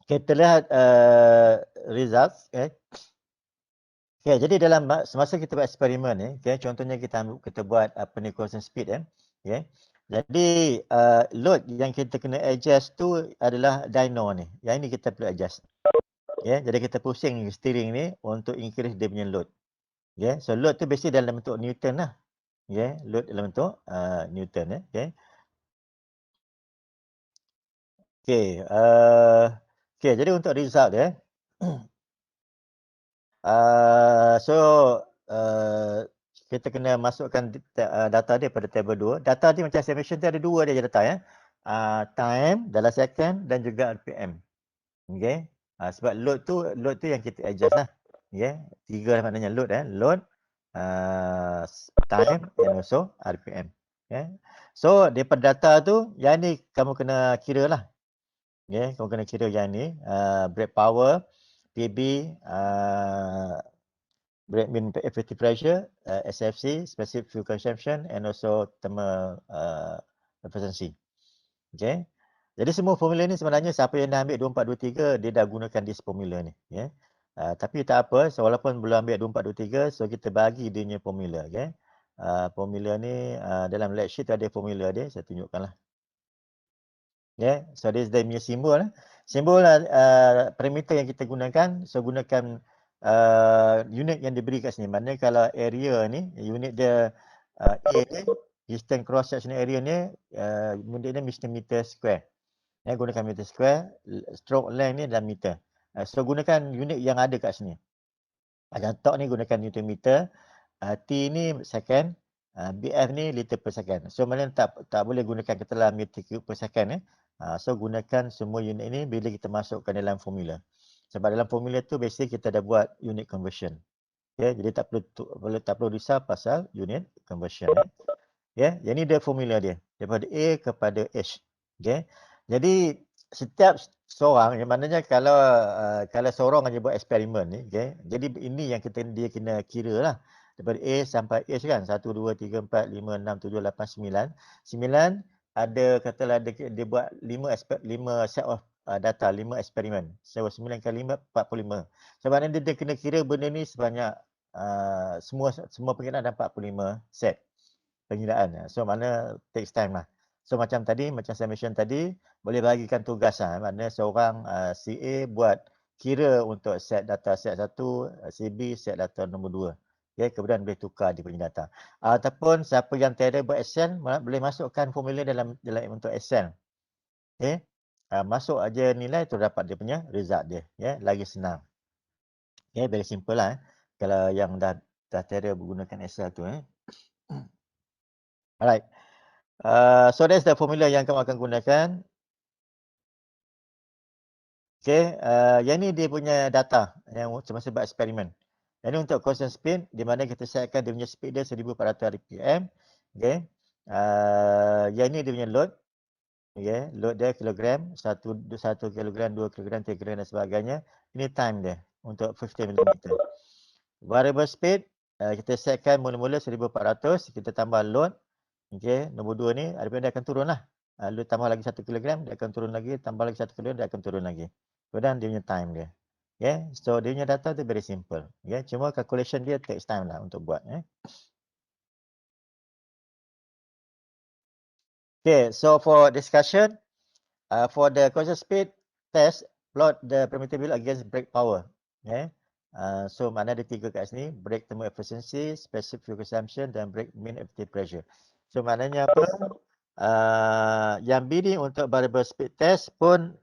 kita lihat results okay, jadi dalam semasa kita buat eksperimen ni, contohnya kita buat constant speed okay. Jadi load yang kita kena adjust tu adalah dyno ni. Yang ini kita perlu adjust. Jadi kita pusing steering ni untuk increase dia punya load. So load tu basically dalam bentuk Newton lah. Load dalam bentuk Newton Okay, jadi untuk result dia kita kena masukkan data dia pada table 2. Data dia macam saya mention tu ada dua dia data time dalam second dan juga RPM. Okay. Sebab load tu yang kita adjust lah. Okay. 3 lah maknanya load load, time and also RPM. Okay. So daripada data tu, yang ni kamu kena kira lah. Okay. Kamu kena kira yang ni, brake power, PB, brake mean effective pressure, SFC, specific fuel consumption and also thermal efficiency. Okay. Jadi semua formula ni sebenarnya siapa yang dah ambil 2423 dia dah gunakan this formula ni, ya. Tapi tak apa, so walaupun belum ambil 2423, so kita bagi dia punya formula, okay. Formula ni dalam lead sheet ada formula dia, saya tunjukkanlah. Yeah, so this is the punya simbol. Simbol parameter yang kita gunakan, so gunakan unit yang diberi kat sini. Maknanya kalau area ni, unit dia A ni, distance cross section area ni, unit dia mesti meter square. Gunakan meter square, stroke length ni dalam meter. So gunakan unit yang ada kat sini. Contoh ni gunakan Newton meter, T ni second, BF ni liter per second. So maknanya tak boleh gunakan katalah meter cube per second. So gunakan semua unit ini bila kita masukkan dalam formula. Sebab dalam formula tu biasanya kita dah buat unit conversion. Okay, jadi tak perlu risau pasal unit conversion. Ya, yang ni dia formula dia daripada A kepada H. Okay. Jadi setiap seorang, yang maknanya kalau seorang aja buat eksperimen ni, okay, jadi ini yang dia kena kira lah. Daripada A sampai H kan, 1, 2, 3, 4, 5, 6, 7, 8, 9. 9 ada, katalah dia buat 5 set of data, 5 eksperimen. So 9 kali 5, 45. Sebab dia kena kira benda ni sebanyak semua pengiraan ada 45 set pengiraan. So mana takes time lah. So macam saya mention tadi, boleh bagikan tugas lah. Maknanya seorang CA buat kira untuk set data set 1, CB set data nombor 2. Okay, kemudian boleh tukar dia punya data. Ataupun siapa yang tiada buat Excel, boleh masukkan formula dalam untuk Excel. Okay. Masuk aja nilai tu dapat dia punya result dia. Yeah, lagi senang. Okay, very simple lah. Kalau yang dah tiada menggunakan Excel tu. Alright. So that's the formula yang kamu akan gunakan. Okay, yang ni dia punya data yang semasa buat eksperimen. Yang ni untuk constant speed, di mana kita setkan dia punya speed dia 1400 rpm. Okay, yang ni dia punya load. Okay, load dia kilogram, 1 kilogram, 2 kilogram, 3 kilogram dan sebagainya. Ini time dia untuk 50 mm. Variable speed, kita setkan mula-mula 1400, kita tambah load. Okey, nombor 2 ni RPM dia akan turun lah. Lalu tambah lagi 1 kilogram, dia akan turun lagi, tambah lagi 1 kilogram, dia akan turun lagi. Kemudian dia punya time dia. Okay, so dia punya data tu very simple. Okay, cuma calculation dia takes time lah untuk buat. Okay, so for discussion, for the constant speed test, plot the parameter value against brake power. Okay, so mana ada 3 kat sini, brake thermal efficiency, specific fuel consumption dan brake mean effective pressure. So maknanya apa? Yang B ni untuk variable speed test pun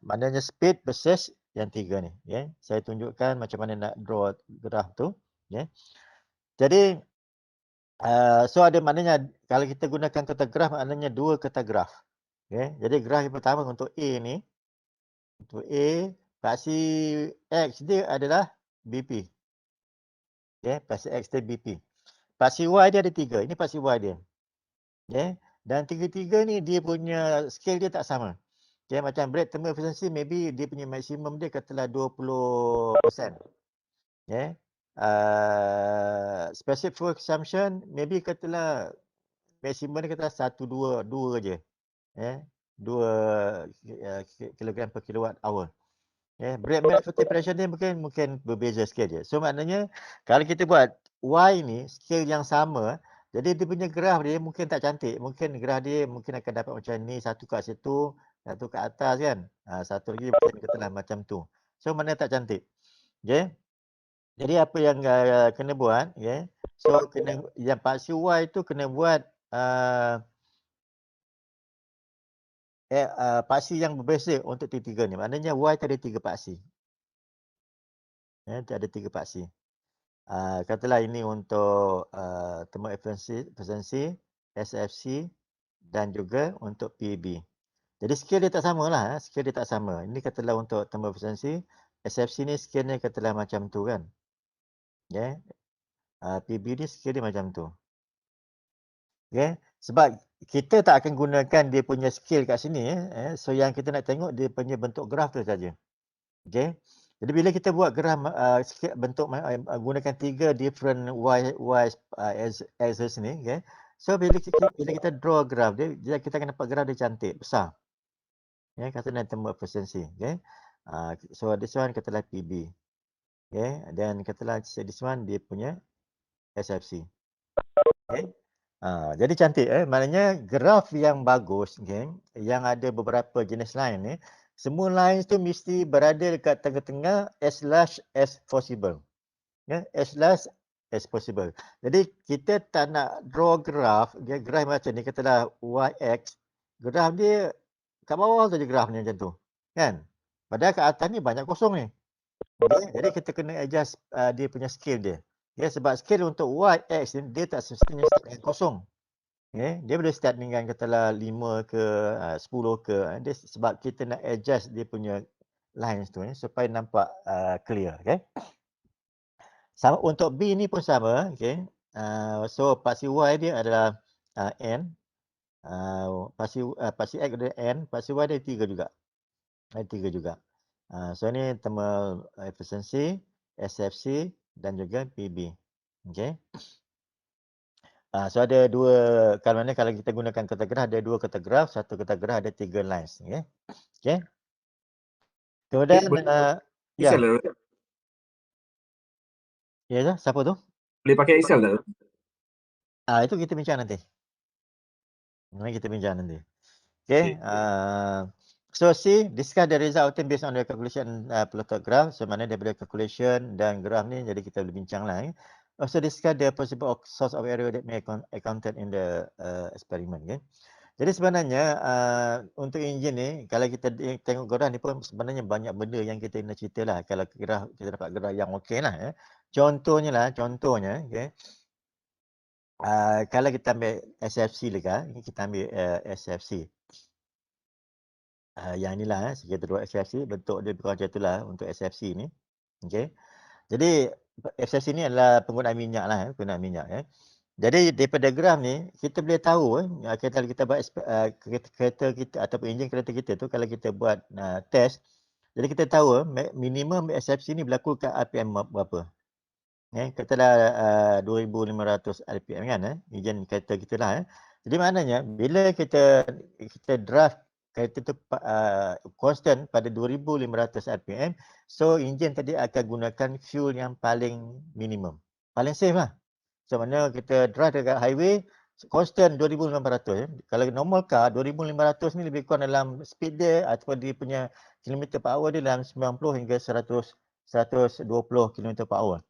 maknanya speed versus yang 3 ni. Okay. Saya tunjukkan macam mana nak draw graf tu. Okay. Jadi so ada maknanya kalau kita gunakan kata graf, maknanya 2 kata graf. Okay. Jadi graf yang pertama untuk A ni, untuk A, paksi X dia adalah BP. Okay. Paksi X dia BP. Paksi Y dia ada 3. Ini paksi Y dia. Okay. Dan tiga-tiga ni dia punya scale dia tak sama. Okay, macam brake thermal efficiency, maybe dia punya maksimum dia katalah 20%. Okay. Specific fuel consumption, maybe katalah maksimum dia katalah 2 je. Yeah. 2 kilogram per kilowatt hour. Yeah. Brake mean effective pressure dia mungkin berbeza sikit je. So maknanya kalau kita buat Y ni scale yang sama, jadi dia punya graf dia mungkin tak cantik. Mungkin graf dia mungkin akan dapat macam ni, satu kat situ, satu kat atas kan. Satu lagi mungkin katalah macam tu. So mana tak cantik. Okay. Jadi apa yang kena buat, okay. So yang paksi Y tu kena buat paksi yang berbeza untuk tiga ni. Maknanya Y tu ada 3 paksi. Ada 3 paksi. Katalah ini untuk thermal efficiency, SFC dan juga untuk PB. Jadi skill dia tak sama lah, skill dia tak sama. Ini katalah untuk thermal efficiency, SFC ni skill dia katalah macam tu kan. Okay. PB ni skill dia macam tu. Okay. Sebab kita tak akan gunakan dia punya skill kat sini. So yang kita nak tengok dia punya bentuk graf tu saja. Okay. Jadi bila kita buat graf bentuk gunakan 3 different y axis ni, okay. So bila kita draw graf dia kita akan dapat graf dia cantik, besar. Ya, katalah thermal efficiency, okay. So this one katalah PB. Okay, dan katalah this one dia punya SFC. Okay. Jadi cantik maknanya graf yang bagus, okay, yang ada beberapa jenis line ni, semua lines tu mesti berada dekat tengah-tengah as large as possible. Ya, as large as possible. Jadi kita tak nak draw graf, dia graf macam ni katalah YX, graf dia kat bawah saja graf ni macam tu. Kan? Padahal kat atas ni banyak kosong ni. Okay? Jadi kita kena adjust dia punya scale dia. Ya, sebab scale untuk YX ni dia tak semestinya start dengan kosong. Okay? Dia boleh start dengan katalah 5 ke 10 ke. Dia sebab kita nak adjust dia punya lines tu supaya nampak clear. Okay? Sama untuk B ni pun sama. Okay? So paksi Y dia adalah N. Paksi X dia N. Paksi Y dia 3 juga. Ada 3 juga. So ni thermal efficiency, SFC dan juga PB. Okay. So ada kalau kita gunakan kertas graf ada 2 kertas graf, satu kertas graf ada 3 lines. Okay. Okay. Kemudian ya. Excel dah. Ya, siapa tu? Boleh pakai Excel tak? Itu kita bincang nanti. Kita bincang nanti. Okay. So C, discuss the result obtained based on the calculation plotted graph. So mana daripada calculation dan graph ni, jadi kita boleh bincang lah. Also discuss the possible source of error that may accounted in the experiment. Okay. Jadi sebenarnya untuk enjin ni, kalau kita tengok graph ni pun sebenarnya banyak benda yang kita nak cerita lah. Kalau graph, kita dapat graph yang okey lah. Contohnya, okay. Kalau kita ambil SFC dekat, kita ambil SFC. Yang inilah kita buat SFC, bentuk dia macam itulah untuk SFC ni. Okey. Jadi SFC ni adalah penggunaan minyak lah, penggunaan minyak ya. Jadi daripada graf ni kita boleh tahu kalau kita buat kereta kita ataupun enjin kereta kita tu, kalau kita buat test, jadi kita tahu minimum SFC ni berlaku kat RPM berapa. Katalah 2500 RPM kan enjin kereta kita lah. Jadi maknanya bila kita draft kereta tu constant pada 2500 RPM, so enjin tadi akan gunakan fuel yang paling minimum, paling safe lah. So mana kita drive dekat highway constant 2500. Kalau normal car 2500 ni lebih kurang dalam speed dia ataupun dia punya kilometer per hour dia dalam 90 hingga 120 km per hour.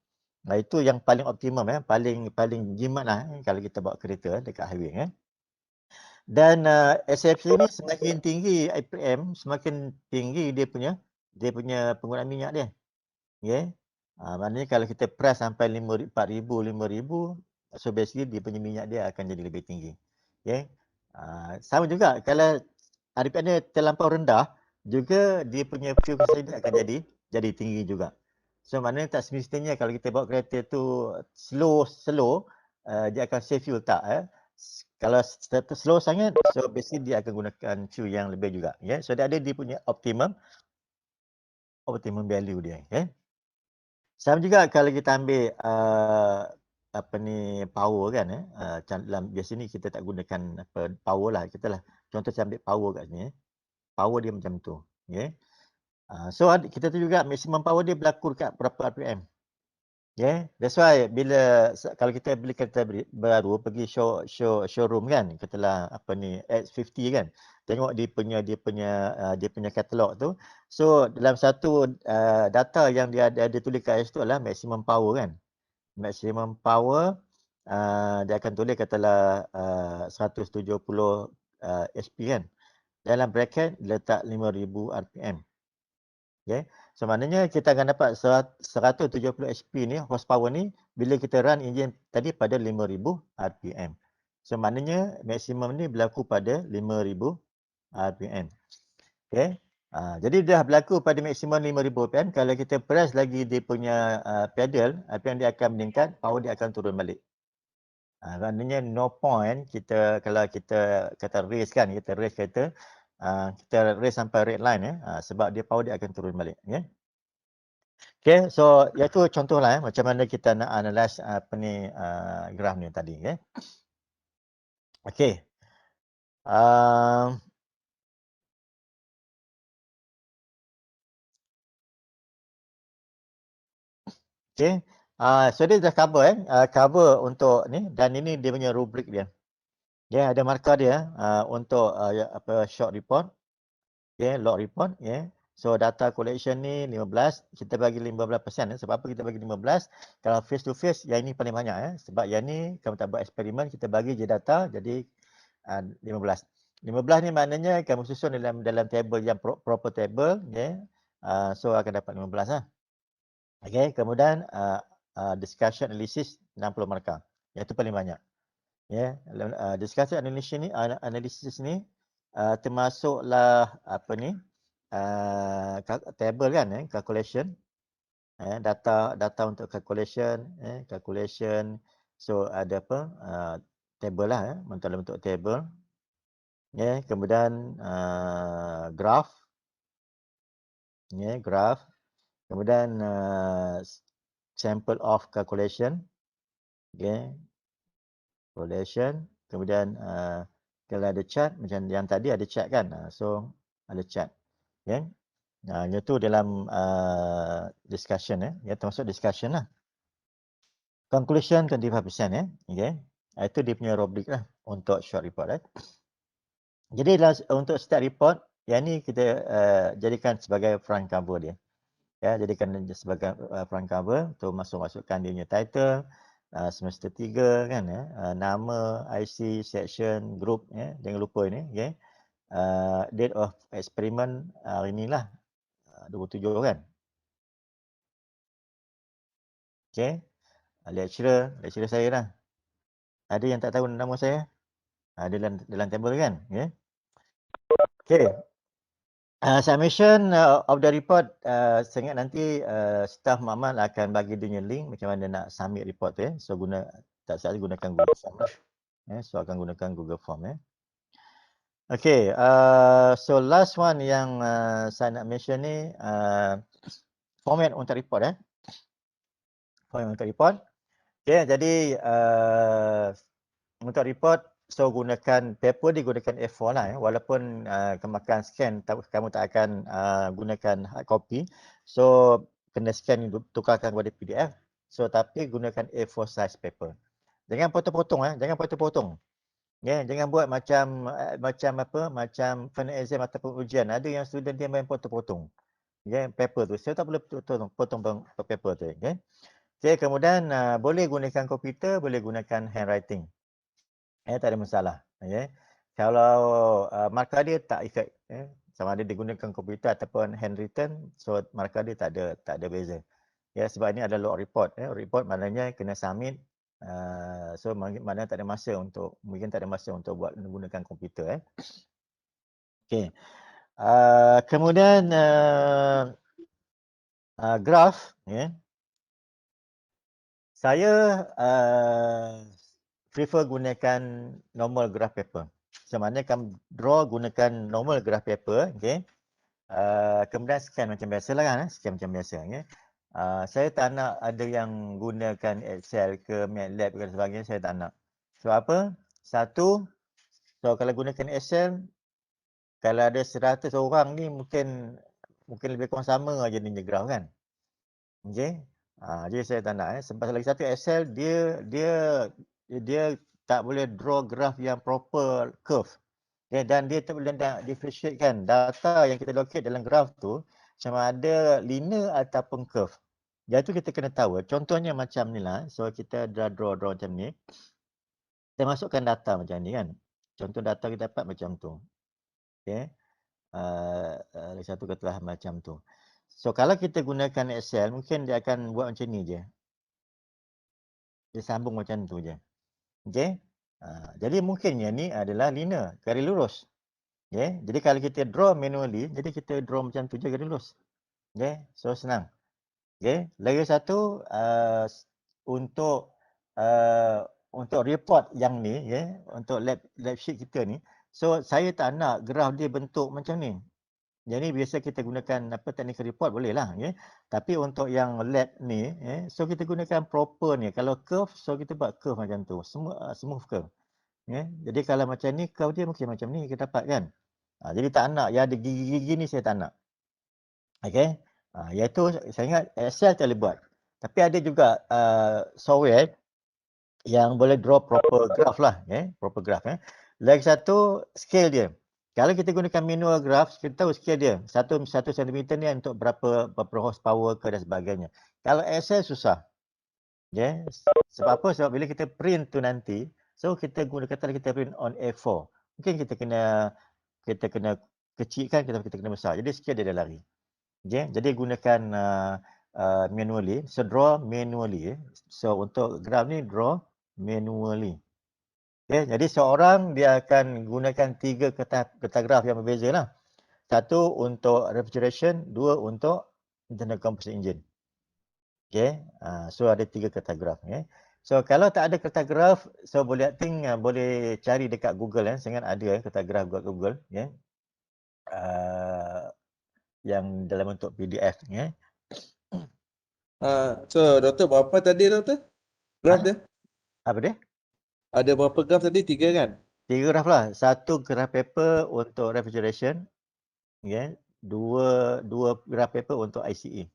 Itu yang paling optimum paling jimat lah kalau kita bawa kereta dekat highway Dan SFC ni semakin tinggi RPM, semakin tinggi dia punya penggunaan minyak dia. Okay. Maknanya kalau kita press sampai 4,000, 5,000, so basically dia punya minyak dia akan jadi lebih tinggi. Okay. Sama juga kalau RPM dia terlampau rendah, juga dia punya fuel efficiency akan jadi tinggi juga. So maknanya tak semestinya kalau kita bawa kereta tu slow, dia akan save fuel tak. Kalau slow sangat, so basically dia akan gunakan fuel yang lebih juga. So dia ada dia punya optimum value dia. Sama juga kalau kita ambil power kan dalam biasa ni kita tak gunakan power lah, kita lah contoh saya ambil power kat sini power dia macam tu. So kita tu juga maximum power dia berlaku dekat berapa RPM. That's why kalau kita beli kereta baru pergi showroom kan, katalah X50 kan, tengok dia punya katalog tu. So dalam satu data yang dia ada tulis kat situ adalah maximum power kan. Maximum power dia akan tulis katalah 170 HP kan. Dalam bracket letak 5000 RPM. So maknanya kita akan dapat 170 HP ni, horsepower ni bila kita run enjin tadi pada 5000 RPM. So maknanya maksimum ni berlaku pada 5,000 RPM. Okey. Jadi dah berlaku pada maksimum 5,000 RPM, kalau kita press lagi dia punya pedal, RPM dia akan meningkat, power dia akan turun balik. Maknanya no point kita kalau kita kata race kan, kita race kereta, kita race sampai red line sebab dia power dia akan turun balik ya. Okay, so itu contohlah macam mana kita nak analyze apa ni graf ni tadi ya. Okey. Okay. So dia dah cover cover untuk ni, dan ini dia punya rubrik dia. Ya, ada markah dia untuk apa short report, log report So data collection ni 15, kita bagi 15%. Sebab apa kita bagi 15? Kalau face to face yang ini paling banyak sebab yang ni kamu tak buat eksperimen, kita bagi je data jadi 15. 15 ni maknanya kamu susun dalam table yang proper table so akan dapat 15 lah. Okey, kemudian discussion analysis 60 markah. Yang itu paling banyak. Discussion analysis ni termasuklah apa ni table kan calculation data untuk calculation calculation. So ada apa table lah dalam bentuk table kemudian graph graph, kemudian sample of calculation calculation, kemudian kalau ada chart macam yang tadi ada chart kan, so ada chart yang tu dalam discussion termasuk discussion lah. Conclusion 25% itu dia punya rubrik lah untuk short report Jadi untuk start report yang ni kita jadikan sebagai front cover dia jadikan sebagai front cover untuk masukkan dia punya title semester 3 kan nama, IC, section, group jangan lupa ini date of experiment hari inilah 27 kan. Okey. Lecturer saya lah. Ada yang tak tahu nama saya? Dalam table kan? Okey. Submission of the report, saya ingat nanti staff Muhammad akan bagi dia link macam mana nak submit report tu So tak salah gunakan Google Form so akan gunakan Google Form Okay, so last one yang saya nak mention ni format untuk report format untuk report. Okay, jadi untuk report so gunakan paper digunakan A4 lah walaupun kemakan scan kamu tak akan gunakan hard copy, so kena scan tukarkan kepada PDF, so tapi gunakan A4 size paper. Jangan potong-potong jangan potong-potong. Jangan buat macam final exam ataupun ujian. Ada yang student dia main potong-potong. Paper tu. Saya tak boleh potong paper tu. Okay, kemudian boleh gunakan komputer, boleh gunakan handwriting. Tak ada masalah. Kalau markah dia tak effect. Sama ada digunakan komputer ataupun handwritten, so markah dia tak ada beza. Sebab ini adalah log report. Report maknanya kena submit. So maknanya tak ada masa untuk buat menggunakan komputer Okey. Kemudian graph saya prefer gunakan normal graph paper. So maknanya kamu draw gunakan normal graph paper kemudian scan macam biasalah kan scan macam biasa saya tak nak ada yang gunakan Excel ke MATLAB ke sebagainya, saya tak nak. So apa? Satu, so kalau gunakan Excel, kalau ada 100 orang ni mungkin lebih kurang sama aja ni graph kan. Okey. Jadi saya tak nak sebab lagi satu Excel dia tak boleh draw graph yang proper curve. Dan dia tak boleh differentiate kan data yang kita locate dalam graph tu sama ada linear ataupun curve. Jadi tu kita kena tahu. Contohnya macam ni lah. So kita dah draw macam ni. Kita masukkan data macam ni kan. Contoh data kita dapat macam tu. Okay. Satu katalah macam tu. So kalau kita gunakan Excel, mungkin dia akan buat macam ni je. Dia sambung macam tu je. Okay. Jadi mungkin yang ni adalah linear, garis lurus. Okay. Jadi kalau kita draw manually, jadi kita draw macam tu je garis lurus. Okay. So senang. Okay. Lagi satu untuk report yang ni, untuk lab sheet kita ni. So saya tak nak graf dia bentuk macam ni. Jadi biasa kita gunakan technical report boleh lah. Tapi untuk yang lab ni, so kita gunakan proper ni. Kalau curve, so kita buat curve macam tu. Smooth curve. Jadi kalau macam ni, curve dia mungkin macam ni kita dapat kan. Jadi tak nak, yang ada gigi-gigi ni saya tak nak. Okay. Iaitu saya ingat Excel tak boleh buat. Tapi ada juga software yang boleh draw proper graph lah. Proper graph. Lagi satu, scale dia. Kalau kita gunakan manual graph, kita tahu scale dia. 1 cm ni untuk berapa horsepower ke dan sebagainya. Kalau Excel susah. Sebab apa? Sebab bila kita print tu nanti, so kita print on A4. Mungkin kita kena kecilkan, kita kena besar. Jadi scale dia dah lari. Jadi gunakan manually. So draw manually. So untuk graph ni draw manually. Jadi seorang dia akan gunakan 3 kertas graf yang berbeza lah. 1 untuk refrigeration, 2 untuk internal combustion engine. So ada 3 kertas graf. So kalau tak ada kertas graf, so boleh boleh cari dekat Google. Saya ingat ada kertas graf dekat Google. Yang dalam bentuk PDF. So doktor berapa tadi doktor? Graf dia? Apa dia? Ada berapa graf tadi? 3 kan? 3 graf lah. 1 graf paper untuk refrigeration. 2 graf paper untuk ICE.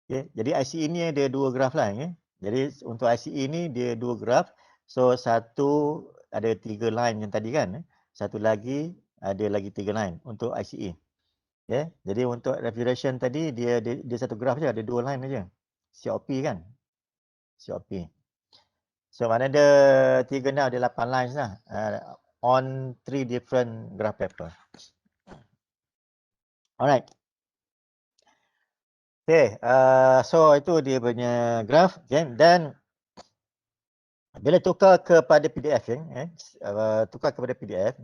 Jadi ICE ni ada 2 graf lah. Jadi untuk ICE ni dia 2 graf. So satu ada 3 line yang tadi kan. Satu lagi ada lagi 3 line untuk ICE. Jadi untuk refrigeration tadi dia satu graf je, ada 2 line aja. COP kan. COP. So mana ada 3 ni ada 8 lines lah. On 3 different graph paper. Alright. Okay, so itu dia punya graph. Dan bila tukar kepada PDF, tukar kepada PDF,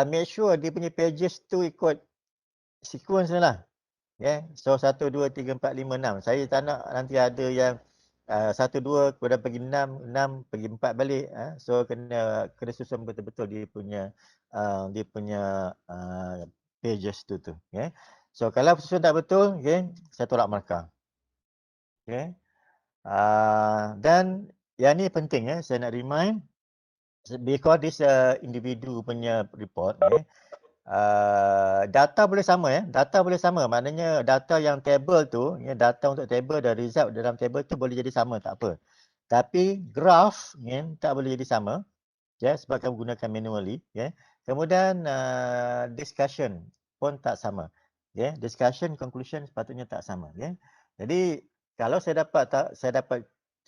make sure dia punya pages tu ikut sequence lah. So 1, 2, 3, 4, 5, 6. Saya tak nak nanti ada yang 1, 2, kemudian pergi 6, 6 pergi 4 balik. So kena susun betul-betul dia punya pages tu. So kalau susun tak betul, saya tolak markah. Dan yang ni penting, saya nak remind, because this individu punya report, data boleh sama. Data boleh sama, maknanya data yang table tu, data untuk table dan result dalam table tu boleh jadi sama, tak apa. Tapi graph tak boleh jadi sama, sebab kamu gunakan manually. Kemudian discussion pun tak sama. Discussion, conclusion sepatutnya tak sama. Jadi kalau saya dapat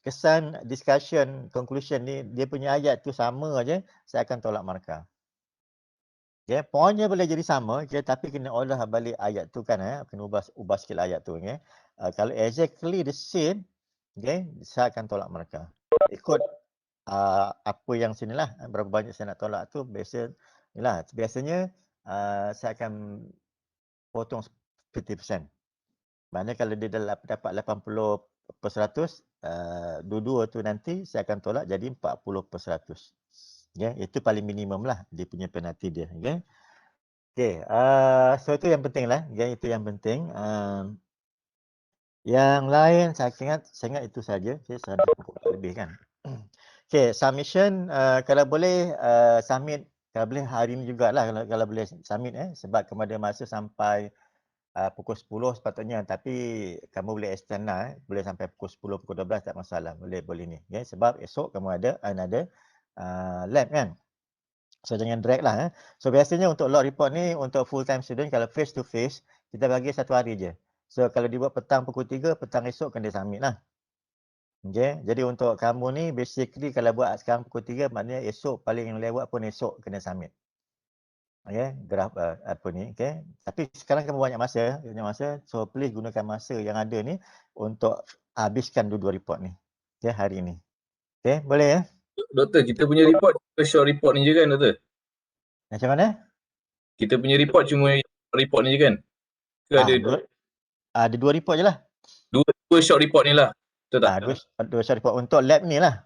kesan discussion, conclusion ni dia punya ayat tu sama aja, saya akan tolak markah. Poinnya boleh jadi sama, tapi kena olah balik ayat tu kan, kena ubah sikit ayat tu. Kalau exactly the same, saya akan tolak markah. Ikut apa yang sinilah, berapa banyak saya nak tolak tu biasanya saya akan potong 50%. Maknanya kalau dia dapat 80%, dua-dua tu nanti saya akan tolak jadi 40%. Itu paling minimum lah dia punya penalti dia. So itu yang penting lah. Itu yang penting. Yang lain saya ingat itu saja. Saya ada lebih kan. Submission kalau boleh submit, kalau boleh hari ni jugalah kalau boleh submit sebab kamu ada masa sampai pukul 10 sepatutnya, tapi kamu boleh extend lah, boleh sampai pukul 10, pukul 12 tak masalah, boleh ni. Sebab esok kamu ada another lab kan. So jangan drag lah. So biasanya untuk log report ni untuk full time student, kalau face to face kita bagi 1 hari je. So kalau dibuat petang pukul 3, petang esok kena submit lah. Jadi untuk kamu ni basically kalau buat sekarang pukul 3, maknanya esok paling yang lewat pun esok kena submit. Graf apa ni. Tapi sekarang kamu banyak masa, so please gunakan masa yang ada ni untuk habiskan dua-dua report ni. Hari ni. Boleh ya? Doktor, kita punya report short report ni je kan doktor? Macam mana? Kita punya report cuma report ni je kan? Ke ada Ada 2 report je lah. dua short report ni lah? Betul tak? Dua short report untuk lab ni lah.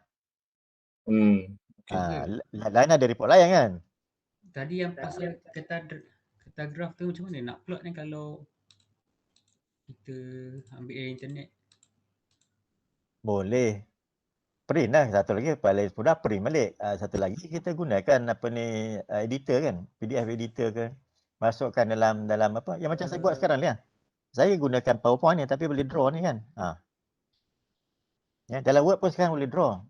Lain ada report lain kan? Tadi yang pasal ketagraf tu macam mana nak plot ni kalau kita ambil dari internet? Boleh. Print lah. Satu lagi paling mudah print balik. Satu lagi kita gunakan apa ni editor kan. PDF editor ke. Masukkan dalam apa. Yang macam saya buat sekarang ni lah. Saya gunakan PowerPoint ni tapi boleh draw ni kan. Ya, dalam Word pun sekarang boleh draw.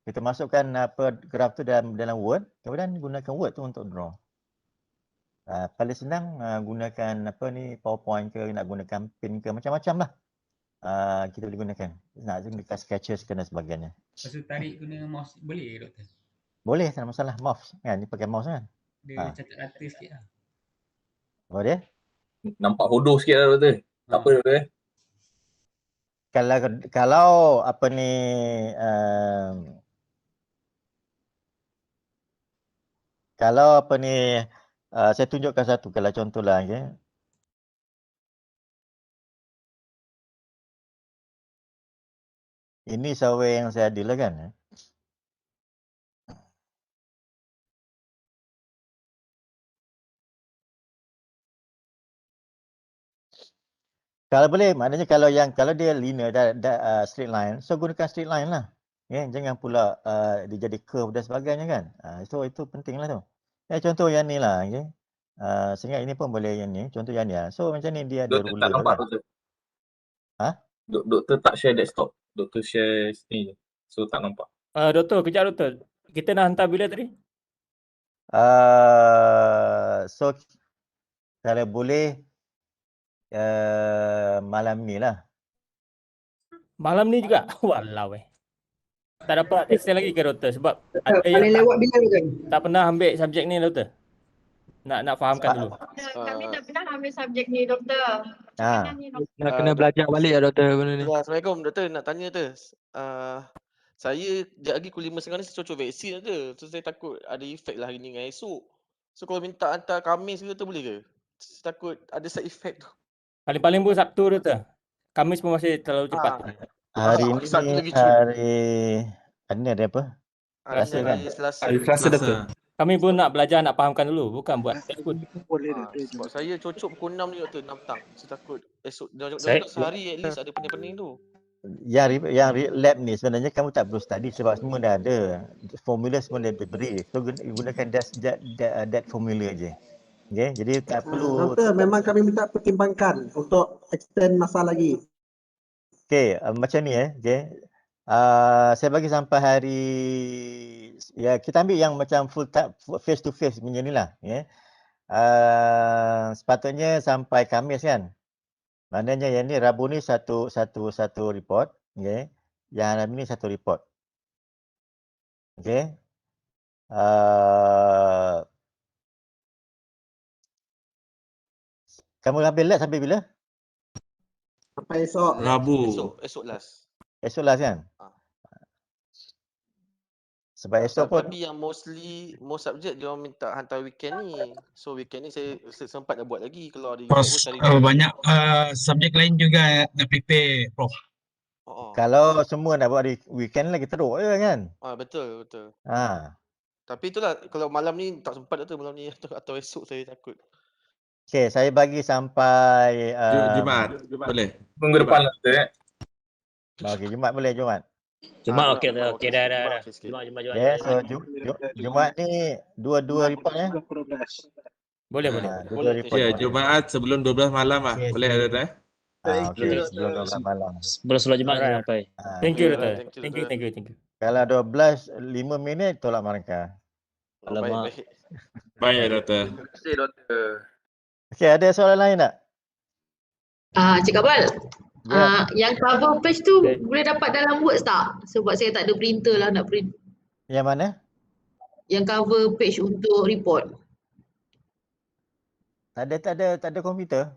Kita masukkan apa graf tu dalam Word. Kemudian gunakan Word tu untuk draw. Paling senang gunakan apa ni PowerPoint ke, nak gunakan pin ke, macam-macam lah. Kita boleh gunakan. Nak gunakan Sketches ke dan sebagainya. Lepas tu tarik guna mouse boleh ke doktor? Boleh, tak ada masalah. Mouse kan, ni pakai mouse kan. Dia catat rata sikit lah. Oh dia? Nampak hodoh sikit lah doktor. Tak apa doktor Kalau apa ni kalau apa ni saya tunjukkan satu kalau contohlah okay. Ini software yang saya ada lah kan. Kalau boleh, maknanya kalau dia linear straight line, so gunakan straight line lah. Jangan pula dia jadi curve dan sebagainya kan. So itu penting lah tu. Contoh yang ni lah. Sehingga ini pun boleh yang ni. Contoh yang ni lah. So macam ni dia ada doktor ruler tak nampak kan. doktor. Doktor tak share desktop. Doktor share ni je. So tak nampak. Doktor, kejap doktor. Kita nak hantar bila tadi? So kalau boleh malam ni lah. Malam ni juga? Walau tak dapat extend lagi ke doktor? Sebab ada paling yang lewat bila kan? tak pernah ambil subjek ni doktor. Nak fahamkan dulu. Kami tak pernah ambil subjek ni doktor. Nak kena belajar balik lah doktor benda ni. Assalamualaikum doktor, nak tanya tu. Saya sekejap lagi pukul 5.30 ni saya cocok vaksin tu. So saya takut ada efek lah hari ni dengan esok. So kalau minta hantar Khamis ke tu boleh ke? Saya takut ada side effect tu. Paling-paling pun Sabtu doktor. Khamis pun masih terlalu cepat. Hari ni hari apa? Selasa kan? Selasa doktor. Kami pun nak belajar, nak fahamkan dulu. Bukan buat takut. Sebab saya cocok pukul 6 ni doktor, 6 petang. Saya takut esok sehari at least ada pening-pening tu. Yang lab ni sebenarnya kamu tak perlu study sebab semua dah ada. Formula semua dah diberi. So gunakan that formula je. Okay, jadi tak perlu. Doktor, memang kami minta pertimbangkan untuk extend masa lagi. Okay, macam ni okay. Saya bagi sampai hari, ya kita ambil yang macam full time, face to face macam ni lah. Sepatutnya sampai Khamis kan. Maknanya yang ni Rabu ni satu report. Okay. Yang Rabu ni satu report. Okay. Kamu ambil lab sampai bila? Sampai esok. Rabu. Esok last. Esok last kan? Sebab esok pun tapi yang most subjek dia orang minta hantar weekend ni. So weekend ni saya sempat dah buat lagi kalau ada banyak subjek lain juga nak prepare Prof. Kalau semua nak buat di weekend lagi teruk je kan? Betul. Tapi itulah kalau malam ni tak sempat tu malam ni atau esok saya takut. Okay, saya bagi sampai Jumaat. Boleh. Minggu depan lah tu Okay, Jumaat boleh, Jumaat. Jumaat okey dah. Jumaat. Okay, so Jumaat ni dua report ya. Boleh. Dua report. Ya, Jumaat sebelum 12 malam lah. Okay, Boleh ada okay, sebelum 12 malam. Sebelum solat Jumaat sampai. Thank you doktor. Thank you. Kalau 12 5 minit tolak markah. Alamak. Baik doktor. Terima kasih doktor. Okay, ada soalan lain tak? Cik Kabal, Ya. yang cover page tu boleh dapat dalam Word tak? Sebab saya tak ada printer lah nak print. Yang mana? Yang cover page untuk report. Tak ada komputer.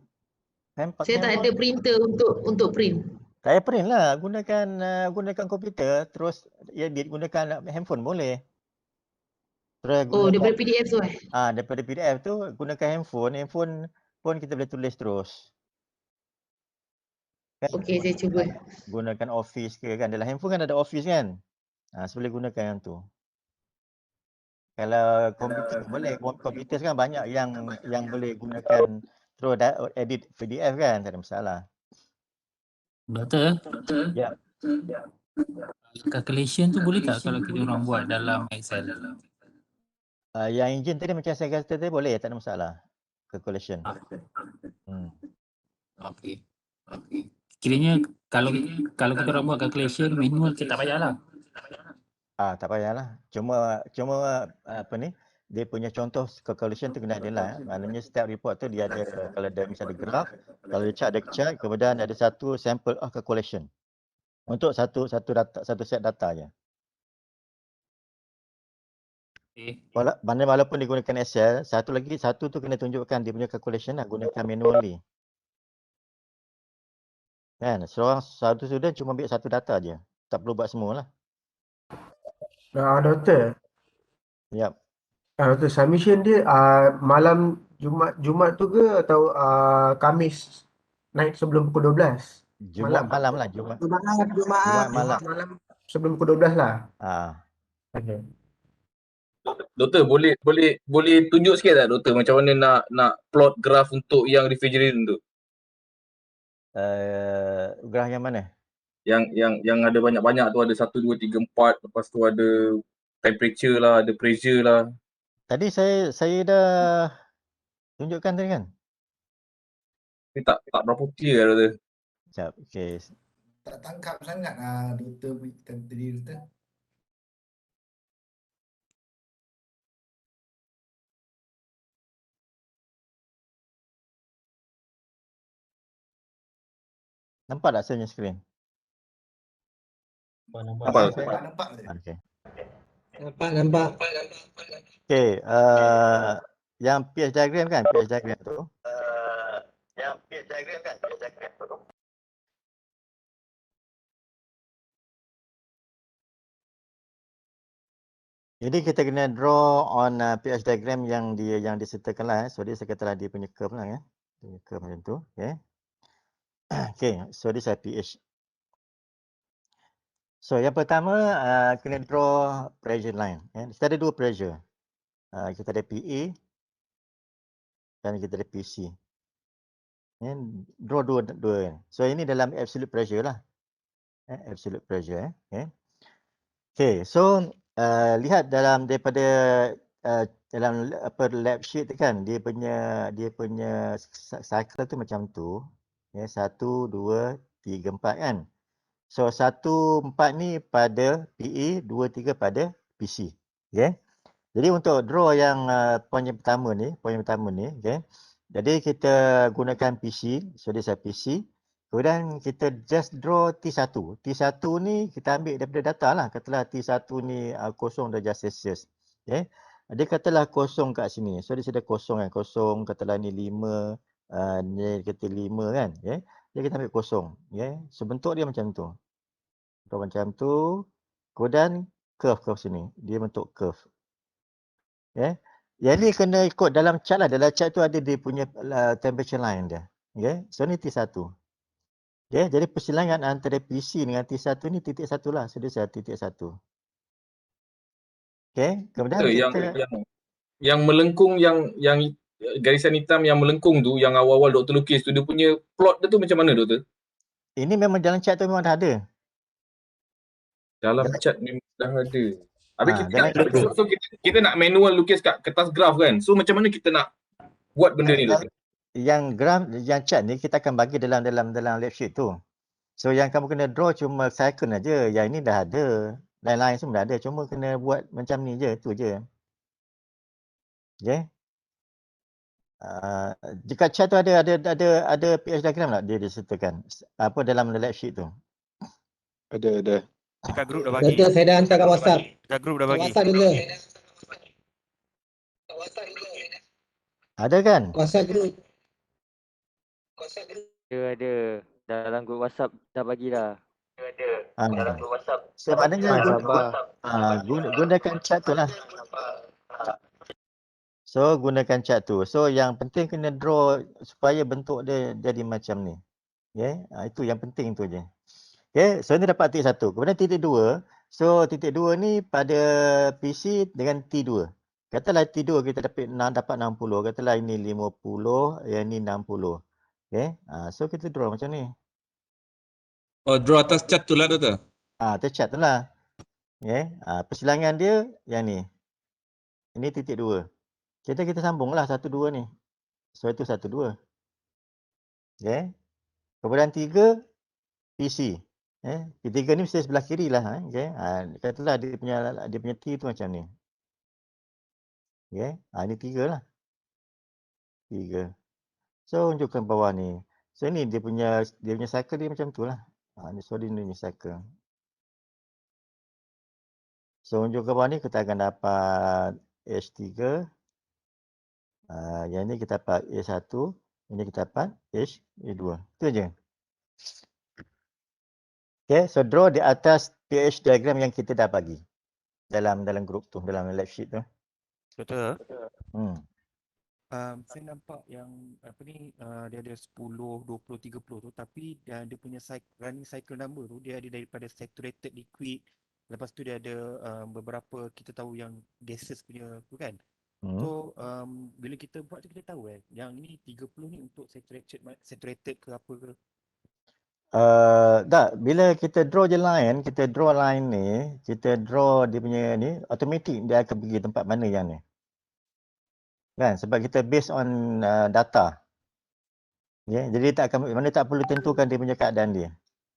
Saya tak ada printer untuk print. Saya print lah, gunakan komputer, terus edit gunakan handphone boleh. Terus Oh, gunakan daripada PDF tu eh? daripada PDF tu gunakan handphone pun kita boleh tulis terus. Kan? Okey, saya cuba. Gunakan Office ke kan, dalam handphone kan ada Office kan. So boleh gunakan yang tu. Kalau komputer boleh, komputer sekarang banyak yang boleh gunakan terus edit PDF kan, tak ada masalah. Doktor, Ya. calculation tu boleh tak kalau kita orang buat dalam Excel? Yang engine tadi macam saya kata tadi boleh, tak ada masalah. Calculation. Okey. Kiranya kalau kita orang buat calculation manual kita tak payahlah. Tak payahlah. Cuma apa ni, dia punya contoh calculation tu kena ada lah. Maknanya setiap report tu dia ada, kalau ada misalnya graf, kalau dia chart ada chart, kemudian ada satu sample of calculation. Untuk satu set data je. Walaupun digunakan Excel, satu tu kena tunjukkan dia punya calculation lah, gunakan manually. Kan, satu student cuma ambil satu data je. Tak perlu buat semua lah. Doktor. Yap. Doktor, submission dia malam Jumaat tu ke atau Khamis night sebelum pukul 12? Jumaat malam lah, Jumaat malam. Malam sebelum pukul 12 lah. Okay. Doktor boleh tunjuk sikit tak doktor macam mana nak plot graf untuk yang refrigerant tu? Graf yang mana? Yang ada banyak-banyak tu, ada 1 2 3 4, lepas tu ada temperature lah, ada pressure lah. Tadi saya dah tunjukkan tadi kan? Ni tak berapa clear doktor. Sekejap, okey. Tak tangkap sangat doktor tadi doktor. Nampak tak saya punya skrin? Nampak. Okey. Nampak. Okey, yang pH diagram kan, pH diagram tu. Jadi kita kena draw on pH diagram yang disertakan lah. So dia saya katalah dia punya curve lah ya. Dia curve macam tu, okey. Okey, so this is pH. So yang pertama kena draw pressure line. Kita ada dua pressure. Kita ada PA dan kita ada PC. Draw dua kan. So ini dalam absolute pressure lah. Absolute pressure. Okay, so lihat daripada dalam lab sheet tu kan, dia punya cycle tu macam tu. 1, 2, 3, 4 kan. So 1, 4 ni pada PA, 2, 3 pada PC. Okay. Jadi untuk draw yang poin pertama ni, okay. Jadi kita gunakan PC, so dia PC. Kemudian kita just draw T1. T1 ni kita ambil daripada data lah. Katalah T1 ni 0 darjah Celsius. Okay. Dia katalah kosong kat sini. So dia sudah kosong kan. Kosong katalah ni 5, ni kata 5 kan. Okay. Jadi kita ambil kosong. Okay. So bentuk dia macam tu. Bentuk macam tu. Kemudian curve sini. Dia bentuk curve. Okay. Yang ni kena ikut dalam chart lah. Dalam chart tu ada dia punya temperature line dia. Okay. So ni T1. Okay. Jadi persilangan antara PC dengan T1 ni titik 1 lah. So dia titik 1. Okay. Kemudian yang melengkung, yang garisan hitam yang melengkung tu, yang awal-awal doktor lukis tu, dia punya plot dia tu macam mana doktor? Ini memang dalam chart tu memang dah ada. Dalam chart memang dah ada. Habis kita nak manual lukis kat kertas graf kan. So macam mana kita nak buat benda ni doktor? Yang graf, yang chart ni kita akan bagi dalam lab sheet tu. So yang kamu kena draw cuma cycle aja. Yang ini dah ada. Lain-lain semua dah ada. Cuma kena buat macam ni je, tu je. Okay. Jika chart tu ada pH diagram tak dia disertakan? Apa dalam lab sheet tu? Ada. Dekat grup dah bagi. Doktor, saya dah hantar kat WhatsApp. Dekat grup dah bagi. WhatsApp dulu. Ada kan? WhatsApp grup. Ada. Dalam grup WhatsApp dah bagi dah. So maknanya sabar. gunakan chat tu lah. So gunakan chat tu. So yang penting kena draw supaya bentuk dia jadi macam ni. Okay, itu yang penting tu je. Okay, so ni dapat titik 1. Kemudian titik 2. So titik 2 ni pada PC dengan T2. Katalah T2 kita dapat 60. Katalah ini 50, yang ni 60. Okay, so kita draw macam ni. Oh, draw atas chat tu lah doktor. Atas chat tu lah. Okay, persilangan dia yang ni. Ini titik 2. Kita sambunglah 1, 2 ni. So itu 1, 2. Okay. Kemudian 3 PC. Ketiga ni mesti sebelah kiri lah. Okay. Katalah dia punya T tu macam ni. Okay. Ini 3 lah. 3. So unjukkan bawah ni. So ni dia punya cycle dia macam tu lah. So dia ni cycle. So unjuk ke bawah ni kita akan dapat H3. Yang ni kita dapat H1. Ini kita dapat H2. Itu je. Okay, so draw di atas pH diagram yang kita dah bagi dalam grup tu, dalam lab sheet tu. Doktor, Hmm. saya nampak yang dia ada 10, 20, 30 tu, tapi dia punya running cycle number tu dia ada daripada saturated liquid. Lepas tu dia ada beberapa kita tahu yang gases punya tu kan. So bila kita buat tu kita tahu yang ni 30 ni untuk saturated ke apa ke. Tak, bila kita draw je line, kita draw line ni, kita draw dia punya ni, automatic dia akan pergi tempat mana yang ni. Kan, sebab kita based on data. Yeah, jadi tak perlu tentukan dia punya keadaan dia.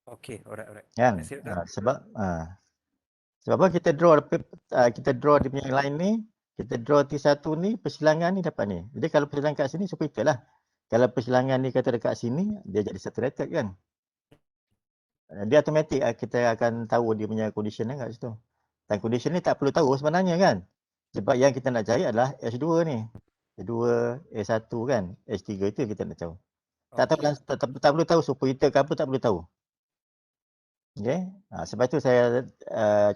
Okay, alright. Kan? Sebab apa kita draw dia punya line ni, kita draw T1 ni, persilangan ni dapat ni. Jadi kalau persilangan kat sini, supaya lah. Kalau persilangan ni kata dekat sini, dia jadi saturated kan. Dia automatik kita akan tahu dia punya condition kat situ. Dan condition ni tak perlu tahu sebenarnya kan. Sebab yang kita nak cari adalah H2 ni. H2, H1 kan. H3 itu kita nak tahu. Tak perlu tahu superheater ke apa, tak perlu tahu. Okay. Sebab itu saya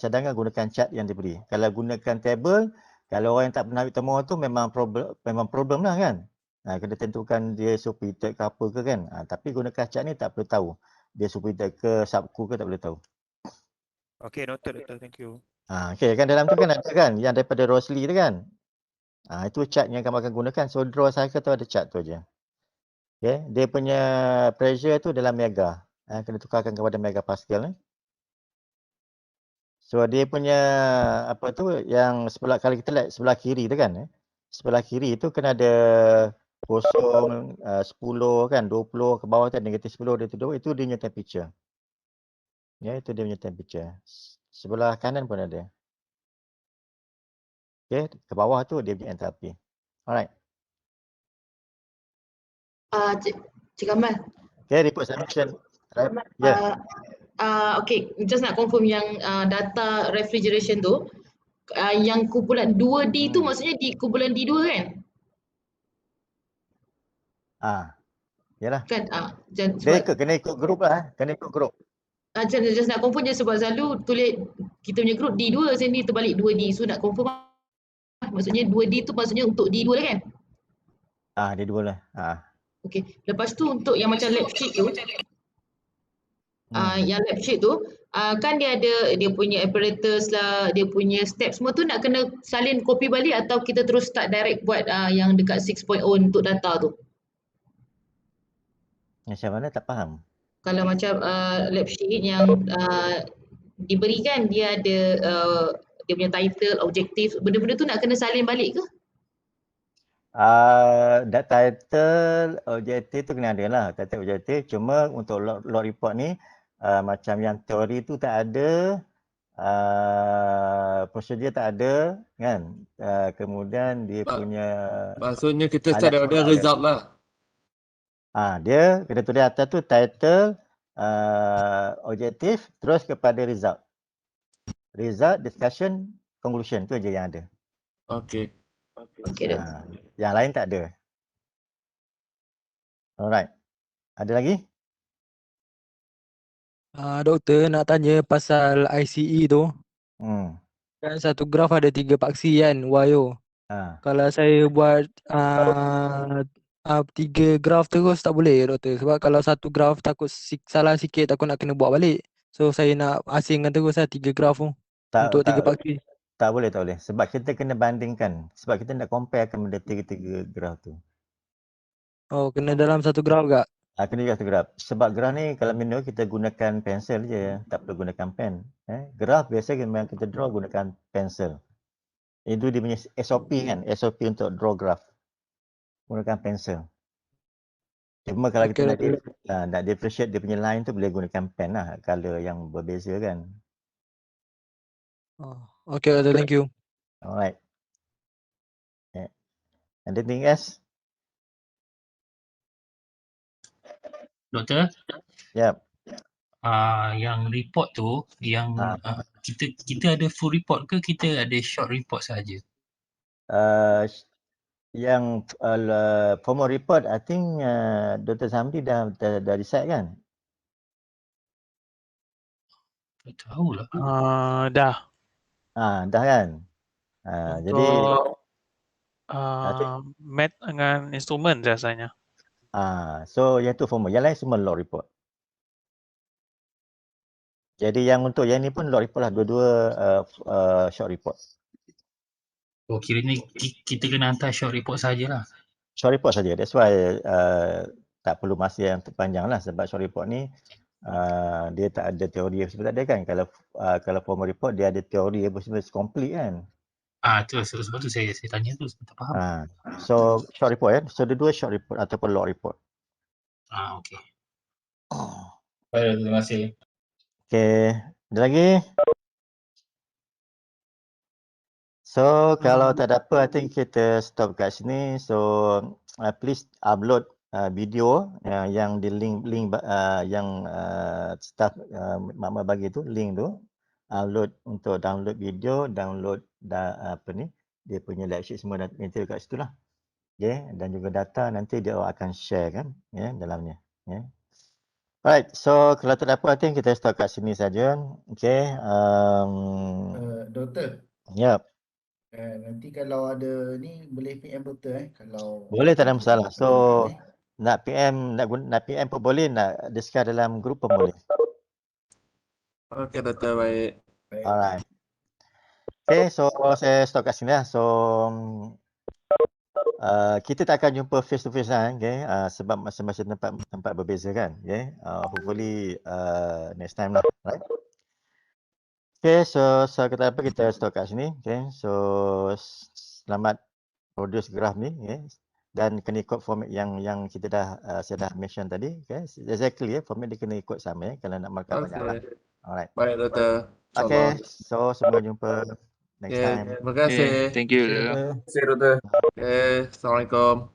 cadangkan gunakan chart yang diberi. Kalau gunakan table, kalau orang yang tak pernah ambil thermo tu memang problem lah kan. Kena tentukan dia superheated ke apa ke kan. Tapi gunakan chart ni tak perlu tahu. Dia superheated ke subcool ke tak boleh tahu. Okay, noted doktor, thank you. Okay, kan dalam tu kan ada kan yang daripada Rosley tu kan. Itu chart yang kamu akan gunakan. So draw cycle tu ada chart tu aja. Okay, dia punya pressure tu dalam mega. Kena tukarkan kepada megapascal ni. So dia punya apa tu yang kalau kita lihat sebelah kiri tu kan. Sebelah kiri tu kena ada 0, 10 kan, 20 ke bawah tu negatif 10, dia tu 2, itu dia punya temperature. Ya, itu dia punya temperature. Sebelah kanan pun ada. Okay, ke bawah tu dia punya enthalpy. Alright. Cik Kamal. Okay, report submission. Ya. Okay, just nak confirm yang data refrigeration tu, yang kumpulan 2D tu maksudnya di kumpulan D2 kan? Yalah. Kan? Kena ikut grup lah. Kena ikut grup. Just nak confirm je sebab selalu tulis kita punya grup D2 sini terbalik 2D. So nak confirm maksudnya 2D tu maksudnya untuk D2 lah kan? D2 lah. Okay. Lepas tu untuk yang macam lab sheet tu, yang lab sheet tu, kan dia ada dia punya apparatus lah, dia punya step semua tu nak kena salin copy balik atau kita terus start direct buat yang dekat 6.0 untuk data tu? Macam mana tak faham? Kalau macam lab sheet yang diberikan dia ada dia punya title, objektif, benda-benda tu nak kena salin balik ke? Title, objektif tu kena ada lah. Title, objektif. Cuma untuk log report ni, macam yang teori tu tak ada, prosedur tak ada kan. Kemudian dia punya maksudnya kita start daripada result lah. Dia kena tulis atas tu title, objektif, terus kepada result. Result, discussion, conclusion, tu aja yang ada. Okay. Yang lain tak ada. Alright. Ada lagi? Doktor nak tanya pasal ICE tu. Hmm. Kan satu graf ada 3 paksi kan, YO. Ha. Kalau saya buat 3 graf terus tak boleh doktor. Sebab kalau satu graf takut salah sikit takut nak kena buat balik. So saya nak asingkan terus lah 3 graf tu untuk 3 paksi. Tak boleh. Sebab kita kena bandingkan. Sebab kita nak comparekan benda tiga-tiga graf tu. Oh, kena dalam satu graf kak? Kena juga satu graf. Sebab graf ni kalau manual kita gunakan pensel je, tak perlu gunakan pen. Graf biasa memang kita draw gunakan pensel. Itu dia punya SOP kan, SOP untuk draw graph. Gunakan pensel. Cuma kalau kita nak differentiate dia punya line tu boleh gunakan pen lah, color yang berbeza kan. Oh, okay doktor, thank you. Alright. Anything else? Doktor? Yep. Yang report tu, yang kita ada full report ke kita ada short report saja? Yang formal report, I think Dr. Samdi dah decide kan? Tak tahulah. Dah. Dah kan? Jadi Math dengan instrumen rasanya. So yang tu formal, yang lain semua law report. Jadi yang untuk yang ni pun law report lah, dua-dua short report. Oh, kiranya kita kena hantar short report sajalah. Short report saja. That's why tak perlu masa yang panjang lah, sebab short report ni dia tak ada teori seperti ada kan. Kalau formal report dia ada teori apa semua complete kan. Sebab tu saya tanya tu, tak faham. So short report kan. So dua short report ataupun law report. Okey. Baik, terima kasih. Okey, ada lagi? So kalau tak ada apa, I think kita stop kat sini. So please upload video yang di link yang staff Mama bagi tu, link tu. Upload untuk download video, download dia punya live sheet semua nanti kat situ lah. Okay, dan juga data nanti dia akan share kan dalamnya. Alright, so kalau tak ada apa, I think kita stop kat sini saja. Okay. Doktor. Yep. Nanti kalau ada ni boleh PM doktor kalau boleh, tak ada masalah. So nak PM pun boleh, nak discuss dalam grup pun boleh. Okey doktor, baik. Alright. Okay, so saya stop kat sini lah. So kita tak akan jumpa face to face lah, okay? Sebab masing-masing tempat berbeza kan. Okay? Hopefully next time lah, right? Okay, so kata apa, kita stop kat sini. Okay, so selamat produce graph ni, okay? Dan kena ikut format yang kita saya dah mention tadi. Okay? Exactly format dia kena ikut sama kalau nak markup banyak lah. Alright. Baik doktor. Okay, so semua jumpa next time. Terima kasih. Thank you. Terima kasih doktor. Assalamualaikum.